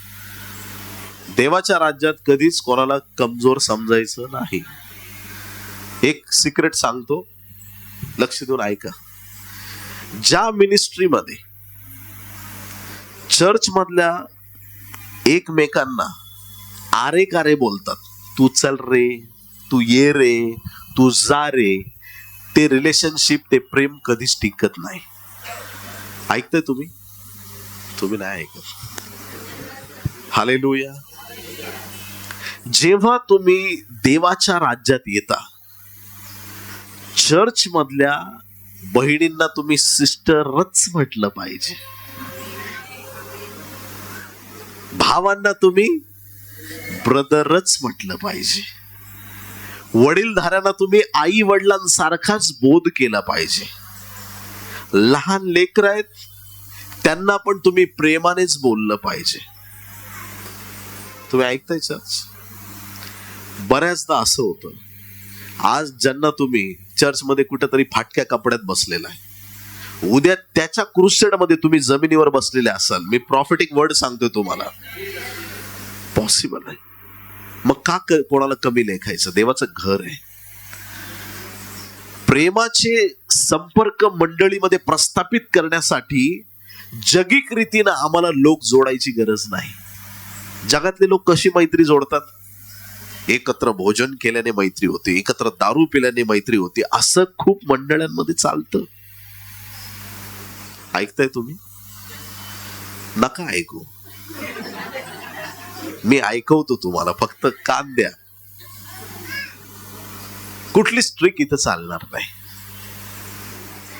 देवाच्या राज्यात कधीच कोणाला कमजोर समजायचं नाही. एक सिक्रेट सांगतो, लक्ष देऊन ऐका. ज्या मिनिस्ट्रीमध्ये चर्च मधल्या एकमेकांना आरे कारे बोलतात, तू चल रे, तू ये रे, तू जा रे, ते रिलेशनशिप, ते प्रेम कधीच टिकत नाही. ऐकताय तुम्ही? तुम्ही नाही ऐकत. हालेलुया. जेव्हा तुम्ही देवाच्या राज्यात येता, चर्च मधल्या बहिणींना तुम्ही सिस्टरच म्हटलं पाहिजे, भावांना तुम्ही ब्रदरच म्हटलं पाहिजे, वडीलधाऱ्यांना तुम्ही आई वडिलांसारखाच बोध केला पाहिजे. लहान लेकर आहेत त्यांना पण तुम्ही प्रेमानेच बोललं पाहिजे. तुम्ही ऐकताय चर्च? बऱ्याचदा असं होतं, आज ज्यांना तुम्ही चर्च मध्ये कुठेतरी फाटक्या कपड्यात बसलेला आहे, उद्या त्याच्या क्रुसेड मध्ये तुम्ही जमिनीवर बसलेले असाल. मी प्रॉफिटिक वर्ड सांगतोय तुम्हाला, पॉसिबल आहे. मग का कोणाला कमी लेखायचं? देवाचं घर आहे. प्रेमाचे संपर्क मंडळीमध्ये प्रस्थापित करण्यासाठी जगिक रीतीनं आम्हाला लोक जोडायची गरज नाही. जगातले लोक कशी मैत्री जोडतात? एकत्र भोजन केल्याने मैत्री होते, एकत्र दारू पिल्याने मैत्री होते, असं खूप मंडळांमध्ये चालतं. ऐकताय तुम्ही? नका ऐकू, मी ऐकवतो तुम्हाला, फक्त कान द्या. कुठली स्ट्रिक इथं चालणार नाही.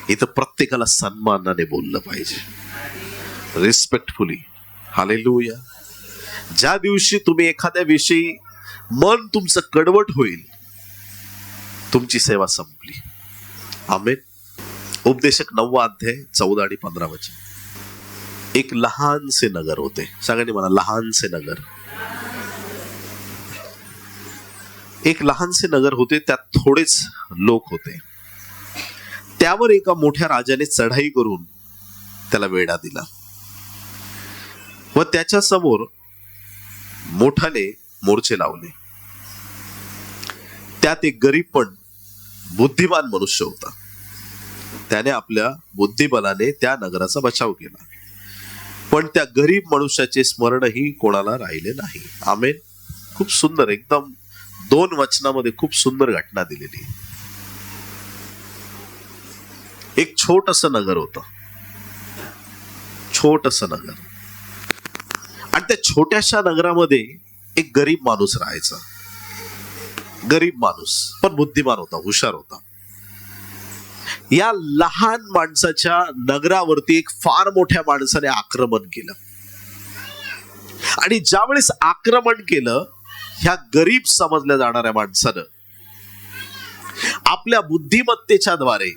इथं प्रत्येकाला सन्मानाने बोललं पाहिजे, रिस्पेक्टफुली. हालेलुया. ज्या दिवशी तुम्ही एखाद्या विषयी मन तुमचं कडवट होईल, तुमची सेवा संपली. आमेन. उपदेशक 9 अध्याय 14 आणि 15 वचन. एक लहानसे नगर होते. सगळ्यांनी म्हणा, लहानसे नगर. एक लहानसे नगर होते, त्यात थोडेच लोक होते. त्यावर एका मोठ्या राजाने चढाई करून त्याला वेढा दिला व त्याच्या समोर मोठाले मोर्चे लावले. त्यात एक गरीब पण बुद्धिमान मनुष्य होता. त्याने आपल्या बुद्धिबलाने त्या नगराचा बचाव केला, पण त्या गरीब मनुष्याचे स्मरणही कोणाला राहिले नाही. आमेन. खूप सुंदर, एकदम 2 वचनामध्ये खूप सुंदर घटना दिलेली. एक छोटस नगर होतं, छोटस नगर, आणि त्या छोट्याशा नगरामध्ये एक गरीब माणूस राहायचा. गरीब माणूस पण बुद्धिमान होता, हुशार होता. या लहान माणसाच्या नगरावरती एक फार मोठ्या माणसाने आक्रमण केलं, आणि ज्यावेळेस आक्रमण केलं, ह्या गरीब समजल्या जाणाऱ्या माणसानं आपल्या बुद्धिमत्तेच्या द्वारे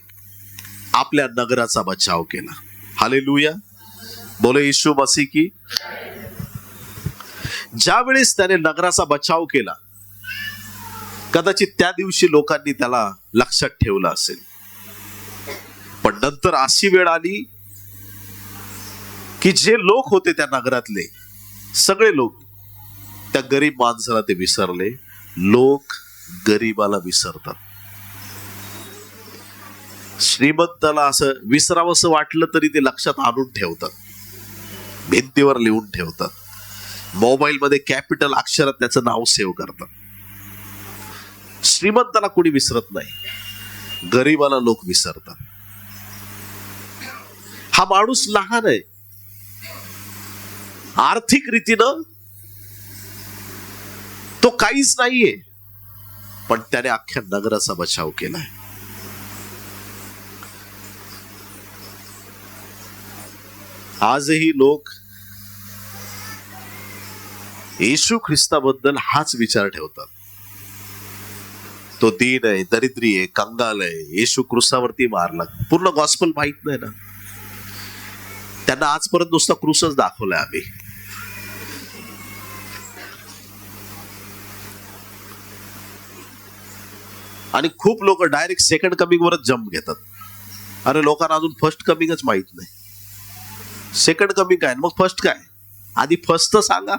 आपल्या नगराचा बचाव केला. हालेलुया. बोले येशू मसीह की. ज्या वेळेस त्याने नगराचा बचाव केला, कदाचित त्या दिवशी लोकांनी त्याला लक्षात ठेवलं असेल, पण नंतर अशी वेळ आली की जे लोक होते त्या नगरातले सगळे लोक त्या गरीब माणसाला ते विसरले. लोक गरीबाला विसरतात. श्रीमंताला असं विसरावंसं वाटलं तरी ते लक्षात आणून ठेवतात, भिंतीवर लिहून ठेवतात, मोबाईल मध्ये कॅपिटल अक्षरात त्याचं नाव सेव्ह करतात. श्रीमंताला कोणी विसरत नाही, गरीबाला लोक विसरतात. हा माणूस लहान आहे, आर्थिक रीतीनं तो काहीच नाहीये, पण त्याने अख्ख्या नगराचा बचाव केलाय. आजही लोक येशू ख्रिस्ताबद्दल हाच विचार ठेवतात. तो दीन आहे, दरिद्री आहे, कंगाल आहे, येशू क्रूसावरती मारला. पूर्ण गॉस्पल माहित नाही ना त्यांना. आजपर्यंत नुसता क्रूसच दाखवलाय आम्ही. आणि खूप लोक डायरेक्ट सेकंड कमिंग वरच जम्प घेतात. अरे लोकांना अजून फर्स्ट कमिंगच माहित नाही. सेकंड कमिंग काय, मग फर्स्ट काय? आधी फर्स्ट तर सांगा.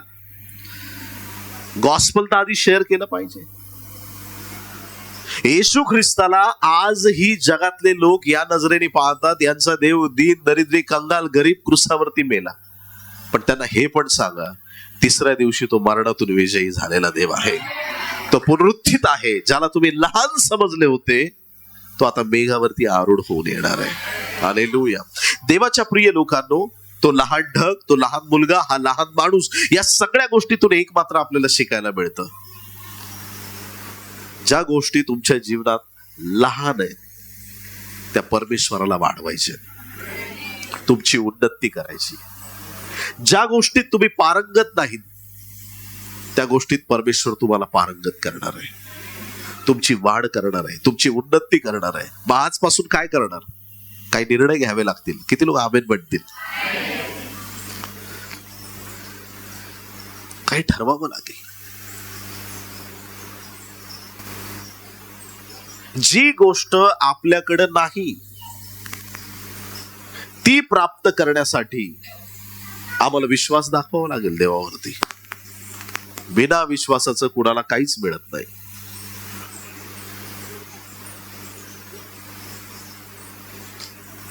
गॉस्पल तर आधी शेअर केलं पाहिजे. येशू ख्रिस्ताला आजही जगातले लोक या नजरेने पाहतात, यांचा देव दीन दरिद्री कंगाल गरीब क्रुसावरती मेला. पण त्यांना हे पण सांगा, तिसऱ्या दिवशी तो मरणातून विजयी झालेला देव आहे. तो पुनरुत्थित आहे. ज्याला तुम्ही लहान समजले होते, तो आता मेघावरती आरूढ होऊन येणार आहे. हालेलुया. देवाच्या प्रिय लोकांनो, तो लहान ढग, तो लहान मुलगा, हा लहान माणूस, या सगळ्या गोष्टीतून एक मात्र आपल्याला शिकायला मिळतं. ज्या गोष्टी तुमच्या जीवनात लहान आहेत, त्या परमेश्वराला वाढवायच्या, तुमची उन्नती करायची. ज्या गोष्टीत तुम्ही पारंगत नाहीत, त्या गोष्टीत परमेश्वर तुम्हाला पारंगत करणार आहे, तुमची वाढ करणार आहे, तुमची उन्नती करणार आहे. मग आजपासून काय करणार? काही निर्णय घ्यावे लागतील. किती लोक आमेन म्हणतील? काही ठरवावं लागेल. जी गोष्ट आपल्याकडे नाही, ती प्राप्त करण्यासाठी आम्हाला विश्वास दाखवावा लागेल देवावरती. बिना विश्वासाचं कुणाला काहीच मिळत नाही.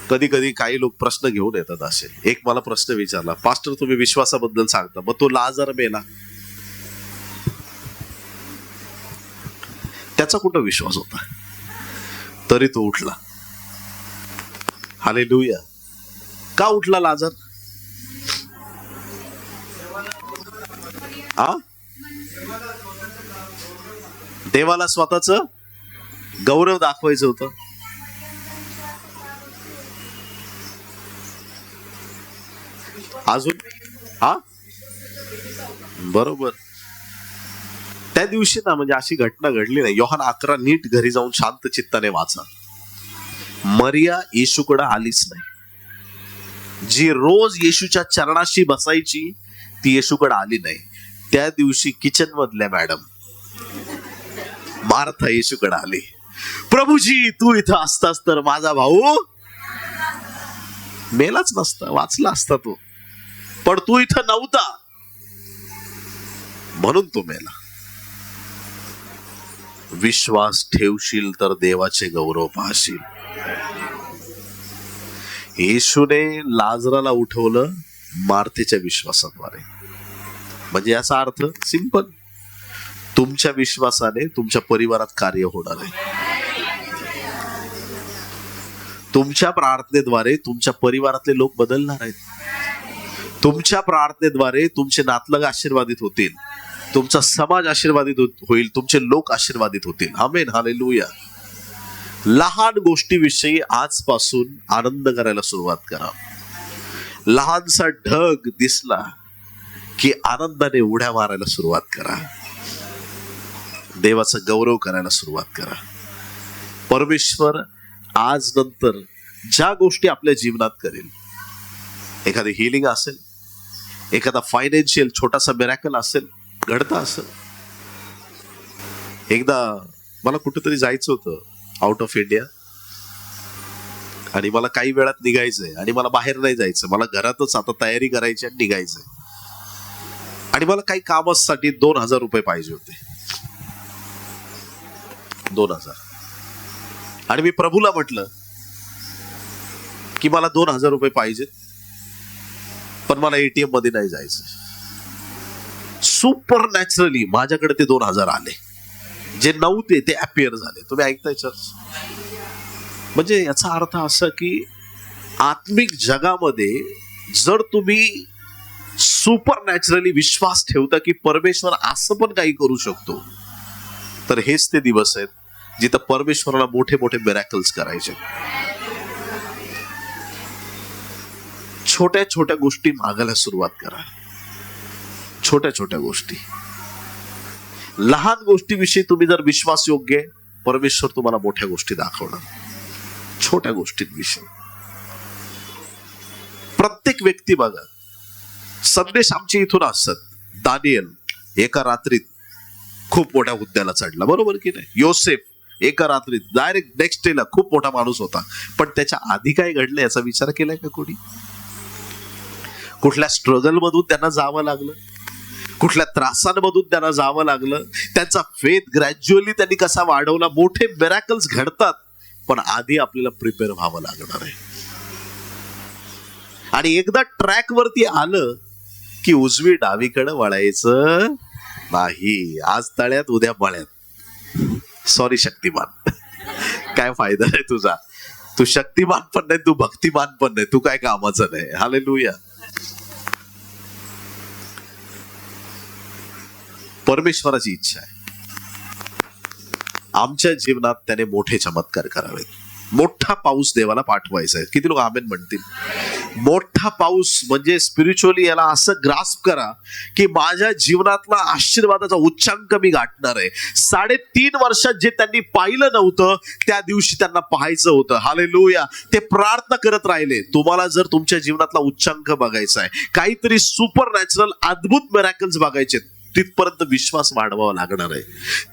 कधी कधी काही लोक प्रश्न घेऊन येतात असे. एक मला प्रश्न विचारला, पास्टर तुम्ही विश्वासाबद्दल सांगता, मग तो लाजर मेला, त्याचा कुठं विश्वास होता, तरी तो उठला. हालेलुया. का उठला लाजर? देवाला स्वतःच गौरव दाखवायचं होतं. अजून बरोबर. त्या दिवशी ना, म्हणजे अशी घटना घडली नाही. योहान 11 नीट घरी जाऊन शांत चित्ताने वाचा. मरिया येशूकडे आलीच नाही. जी रोज येशूच्या चरणाशी बसायची, ती येशूकडे आली नाही. त्या दिवशी किचन मधल्या मॅडम मार्था येशूकडे आली. प्रभूजी, तू इथं असतास तर माझा भाऊ मेलाच नसता, वाचला असता तो. पण तू इथं नव्हता म्हणून तो मेला. विश्वास ठेवशील तर देवाचे गौरव पाहशील. येशूने लाजराला उठवलं मार्थेच्या विश्वासाद्वारे. म्हणजे याचा अर्थ सिंपल, तुमच्या विश्वासाने तुमच्या परिवारात कार्य होणार आहे. तुमच्या प्रार्थनेद्वारे तुमच्या परिवारातले लोक बदलणार आहेत. तुमच्या प्रार्थनेद्वारे तुमचे नातलग आशीर्वादित होतील, तुमचा समाज आशीर्वादित होईल, तुमचे लोक आशीर्वादित होतील. आमेन. हालेलुया. लहान गोष्टीविषयी आजपासून आनंद करायला सुरुवात करा. लहानसा ढग दिसला की आनंदाने उड्या मारायला सुरुवात करा. देवाचा गौरव करायला सुरुवात करा. परमेश्वर आज नंतर ज्या गोष्टी आपल्या जीवनात करेल, एखादी हिलिंग असेल, एखादा फायनान्शियल छोटासा मिरॅकल असेल, घडता असेल. एकदा मला कुठेतरी जायचं होतं आउट ऑफ इंडिया, आणि मला काही वेळात निघायचंय, आणि मला बाहेर नाही जायचं, मला घरातच आता तयारी करायची आणि निघायचंय. आणि मला काही कामासाठी 2000 रुपये पाहिजे होते. 2000. आणि मी प्रभूला म्हटलं की मला 2000 रुपये पाहिजेत, पण मला एटीएम मध्ये नाही जायचं. सुपर नॅचरली माझ्याकडे ते 2000 आले. जे नव्हते ते अपिअर झाले. तुम्ही ऐकताय चर्च? म्हणजे याचा अर्थ असा की आत्मिक जगामध्ये जर तुम्ही सुपर नॅचरली विश्वास ठेवता की परमेश्वर असं पण काही करू शकतो, तर हेच ते दिवस आहेत जिथं परमेश्वराला मोठे मोठे मिरॅकल्स करायचे. छोट्या छोट्या गोष्टी मागायला सुरुवात करा. छोट्या छोट्या गोष्टी, लहान गोष्टीविषयी तुम्ही जर विश्वास योग्य आहे, परमेश्वर तुम्हाला मोठ्या गोष्टी दाखवणार. छोट्या गोष्टींविषयी प्रत्येक व्यक्ती बघा, संदेश आमचे इथून असतात. दानियल एका रात्रीत खूप मोठ्या हुद्द्याला चढला, बरोबर की नाही? योसेफ एका रात्रीत डायरेक्ट नेक्स्ट डेला खूप मोठा माणूस होता. पण त्याच्या आधी काय घडलं याचा विचार केलाय का कोणी? कुठल्या स्ट्रगल मधून त्यांना जावं लागलं, कुठल्या त्रासांमधून त्यांना जावं लागलं, त्यांचा फेथ ग्रॅज्युअली त्यांनी कसा वाढवला. मोठे मिरॅकल्स घडतात, पण आधी आपल्याला प्रिपेअर व्हावं लागणार आहे. आणि एकदा ट्रॅक वरती आलं की उजवी डावीकडे वळायचं नाही. आज तळ्यात उद्या मळ्यात. सॉरी शक्तिमान, काय फायदा आहे तुझा? तू शक्तिमान पण नाही, तू भक्तिमान पण नाही, तू काय कामाचं नाही. हालेलुया. परमेश्वराची इच्छा आहे आमच्या जीवनात त्याने मोठे चमत्कार करावेत. मोठा पाऊस देवाला पाठवायचा आहे. किती लोक आमेन म्हणतील? मोठा पाऊस म्हणजे स्पिरिच्युअली याला असं ग्रास्प करा की माझ्या जीवनातला आशीर्वादाचा उच्चांक मी गाठणार आहे. 3.5 वर्षात जे त्यांनी पाहिलं नव्हतं त्या दिवशी त्यांना पाहायचं होतं. हालेलुया. ते प्रार्थना करत राहिले. तुम्हाला जर तुमच्या जीवनातला उच्चांक बघायचा आहे, काहीतरी सुपर नॅचरल अद्भुत मिरॅकल्स बघायचे, तिथपर्यंत विश्वास वाढवावा लागणार आहे.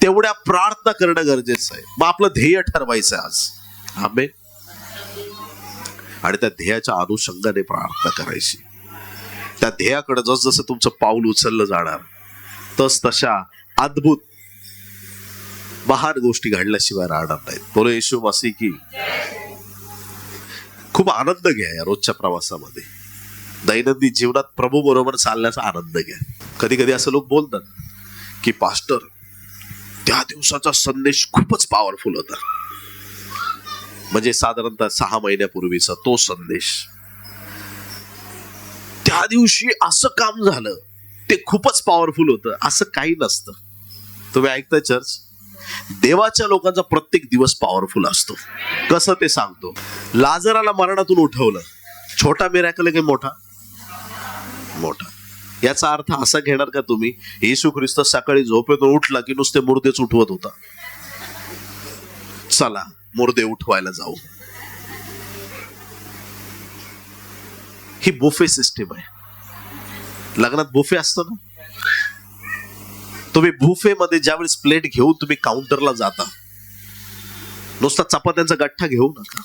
तेवढ्या प्रार्थना करणं गरजेचं आहे. मग आपलं ध्येय ठरवायचं आहे आज. आमेन. आणि त्या ध्येयाच्या अनुषंगाने प्रार्थना करायची. त्या ध्येयाकडे जसं तुमचं पाऊल उचललं जाणार तस तशा अद्भुत महान गोष्टी घडल्याशिवाय राहणार नाहीत. बोलो येशू मसीह की. खूप आनंद घ्या या रोजच्या प्रवासामध्ये. दैनंदिन जीवनात प्रभू बरोबर चालण्याचा आनंद घ्या. कधी कधी असं लोक बोलतात की पास्टर, त्या दिवसाचा संदेश खूपच पॉवरफुल होता. म्हणजे साधारणतः 6 महिन्यापूर्वीचा तो संदेश, त्या दिवशी असं काम झालं, ते खूपच पॉवरफुल होतं. असं काही नसतं. तुम्ही ऐकताय चर्च? देवाच्या लोकांचा प्रत्येक दिवस पॉवरफुल असतो. कसं ते सांगतो. लाजराला मरणातून उठवलं, छोटा मिरॅकल आहे की मोठा? मोठा. याचा अर्थ असा घेणार का तुम्ही येशू ख्रिस्त सकाळी झोपेतून उठला की नुसते मुर्देच उठवत होता? चला मुर्दे उठवायला जाऊ. ही बुफे सिस्टीम आहे. लग्नात बुफे असतो ना, तुम्ही बुफे मध्ये ज्यावेळेस प्लेट घेऊन तुम्ही काउंटरला जाता, नुसता चपात्यांचा गठ्ठा घेऊ नका.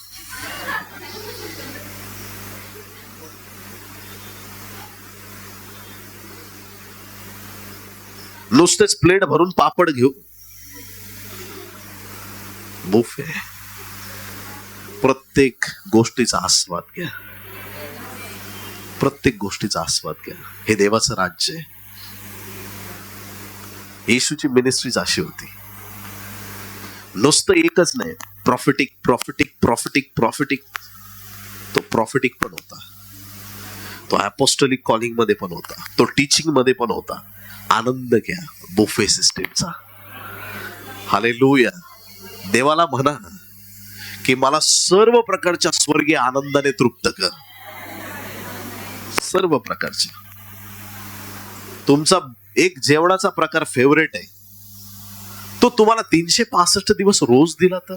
नुसतेच प्लेट भरून पापड घेऊ. बुफे. प्रत्येक गोष्टीचा आस्वाद घ्या. प्रत्येक गोष्टीचा आस्वाद घ्या. हे देवाचं राज्य आहे. येशूची मिनिस्ट्रीज अशी होती. नुसतं एकच नाही, प्रॉफिटिक प्रॉफिटिक प्रॉफिटिक प्रॉफिटिक. तो प्रॉफिटिक पण होता, तो अपोस्टोलिक कॉलिंग मध्ये पण होता, तो टीचिंग मध्ये पण होता. आनंद घ्या बुफे सिस्टीमचा. हालेलुया. देवाला म्हणा की मला सर्व प्रकारच्या स्वर्गीय आनंदाने तृप्त कर. सर्व प्रकारचे. तुमचा एक जेवणाचा प्रकार फेवरेट आहे, तो तुम्हाला 365 दिवस रोज दिला तर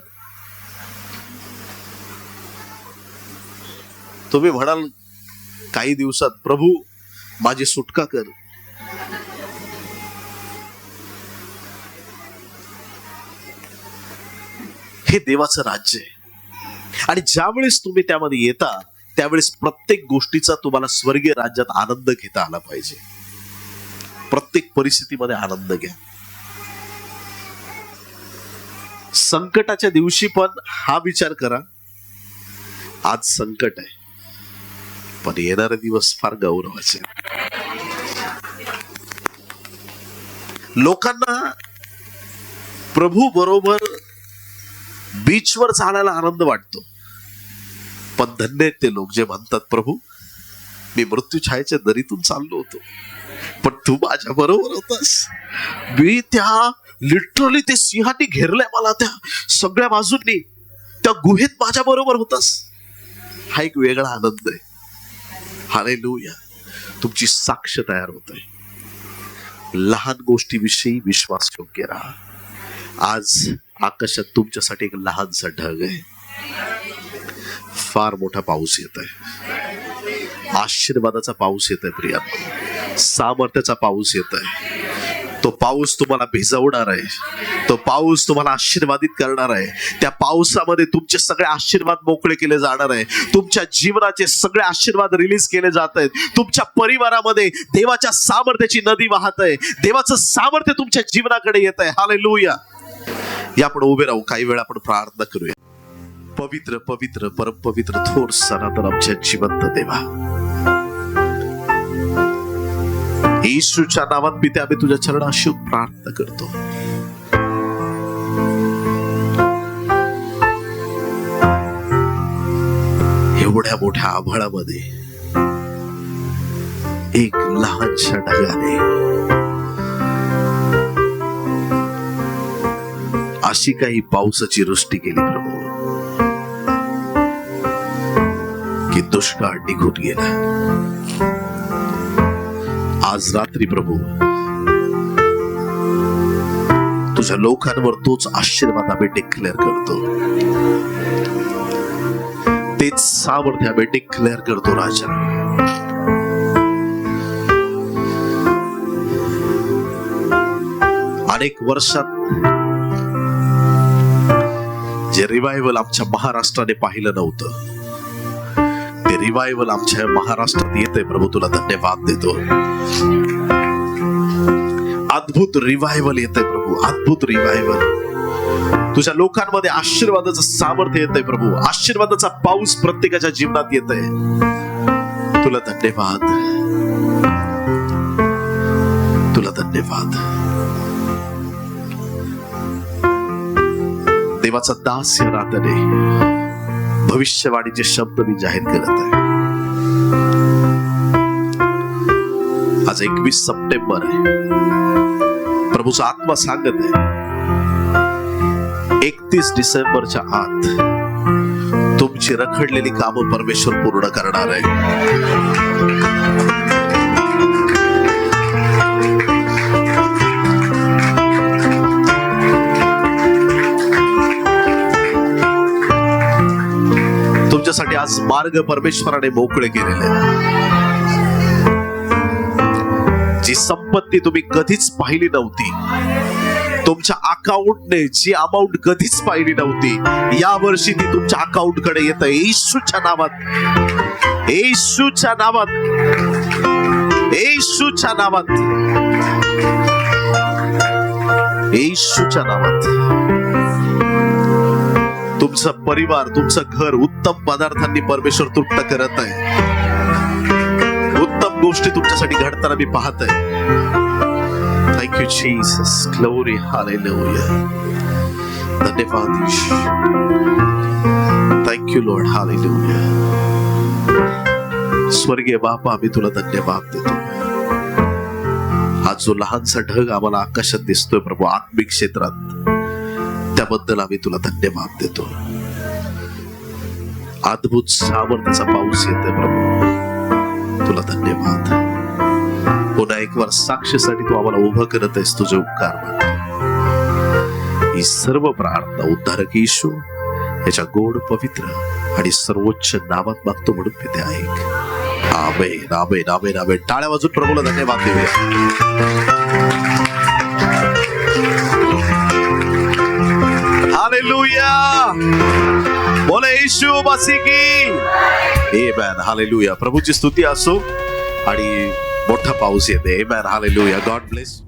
तुम्ही म्हणाल काही दिवसात, प्रभू माझी सुटका कर. हे देवाचं राज्य आहे. आणि ज्यावेळेस तुम्ही त्यामध्ये येता त्यावेळेस प्रत्येक गोष्टीचा तुम्हाला स्वर्गीय राज्यात आनंद घेता आला पाहिजे. प्रत्येक परिस्थितीमध्ये आनंद घ्या. संकटाच्या दिवशी पण हा विचार करा, आज संकट आहे पण येणारे दिवस फार गौरवाचे. लोकांना प्रभू बरोबर बीचवर चालायला आनंद वाटतो, पण धन्य आहेत ते लोक जे म्हणतात, प्रभू मी मृत्यू छायेच्या दरीतून चाललो होतो पण तू माझ्या बरोबर होतास. मी त्या लिटरली ते सिंहाने घेरलंय मला त्या सगळ्या बाजूंनी, त्या गुहेत माझ्या बरोबर होतास. हा एक वेगळा आनंद आहे. हालेलुया. तुमची साक्ष तयार होत आहे. लहान गोष्टीविषयी विश्वास योग्य राहा. आज आकाशात तुमच्यासाठी एक लहानसा ढग आहे. फार मोठा पाऊस येत आहे. आशीर्वादाचा पाऊस येत आहे प्रिया. सामर्थ्याचा पाऊस येत आहे. तो तो पाऊस तुम्हाला भिजवणार आहे, तो पाऊस तुम्हाला आशीर्वादित करणार आहे. त्या पावसामध्ये तुमचे सगळे आशीर्वाद मोकळे केले जाणार आहे. तुमच्या जीवनाचे सगळे आशीर्वाद रिलीज केले जात आहेत. तुमच्या परिवारामध्ये देवाच्या सामर्थ्याची नदी वाहत आहे. देवाचं सामर्थ्य तुमच्या जीवनाकडे येत आहे. हालेलुया. या आपण उभे राहू, काही वेळा आपण प्रार्थना करूया. पवित्र पवित्र परमपवित्र थोर सनातन आमच्या जिवंत देवा, येशूच्या नावात पिते आम्ही तुझ्या चरणाशी प्रार्थना करतो. एवढ्या मोठ्या आभाळामध्ये एक लहानशा ढगाने अशी काही पावसाची वृष्टी केली प्रभू की दुष्काळ निघून गेला. आज रात्री प्रभू तुझ्या लोकांवर तोच आशीर्वाद आम्ही डिक्लेअर करतो, तेच सामर्थ्य आम्ही डिक्लेअर करतो. राजा, अनेक वर्षात जे रिवायवल आमच्या महाराष्ट्राने पाहिलं नव्हतं, ते रिवायवल आमच्या महाराष्ट्रात येते प्रभू. तुला धन्यवाद देतो. अद्भुत रिवायवल येते प्रभू, अद्भुत रिवायवल. तुझ्या लोकांमध्ये आशीर्वादाचं सामर्थ्य येतंय प्रभू. आशीर्वादाचा पाऊस प्रत्येकाच्या जीवनात येतंय. तुला धन्यवाद, तुला धन्यवाद. देवाचा दास या रात्रीने भविष्यवाणीचे शब्द मी जाहीर करत आहे. आज 21 सप्टेंबर आहे. प्रभूचा आत्मा सांगत आहे 31 डिसेंबरच्या आत तुमची रखडलेली कामं परमेश्वर पूर्ण करणार आहे. तुमच्यासाठी आज मार्ग परमेश्वराने मोकळे केलेले आहे. जी संपत्ती तुम्ही कधीच पाहिली नव्हती, तुमच्या अकाउंटने जी अमाऊंट कधीच पाहिली नव्हती, या वर्षी ती तुमच्या अकाउंट कडे येत आहे. येशूच्या नावात, येशूच्या नावात, येशूच्या नावात, येशूच्या नावात. तुमचा परिवार, तुमचं घर उत्तम पदार्थांनी परमेश्वर तृप्त करत आहे. उत्तम गोष्टी तुमच्यासाठी घडताना मी पाहत आहे. Thank you Jesus. Glory, hallelujah. धन्यवाद येशू. Thank you Lord. हालेलुया. स्वर्गीय बापा, आम्ही तुला धन्यवाद देतो. आज जो लहानसा ढग आम्हाला आकाशात दिसतोय प्रभू, आत्मिक क्षेत्रात, त्याबद्दल आम्ही तुला धन्यवाद देतो. अद्भुत सामर्थ्याचा पाऊस येतोय प्रभू, तुला धन्यवाद. पुन्हा एक वार साक्षीसाठी तू आम्हाला उभं करत आहेस. तुझे उपकार मानतो. ही सर्व प्रार्थना उद्धारक येशू याच्या गोड पवित्र आणि सर्वोच्च नावात मागतो म्हणून पिते ऐक. आमेन, आमेन, आमेन, आमेन. टाळ्या वाजून प्रभूला धन्यवाद देऊया. हालेलुया. बोले येशू मसीह की. आमेन. हालेलुया. प्रभूची स्तुती असो आणि मोठा पाऊस येते. आमेन. हालेलुया. God bless.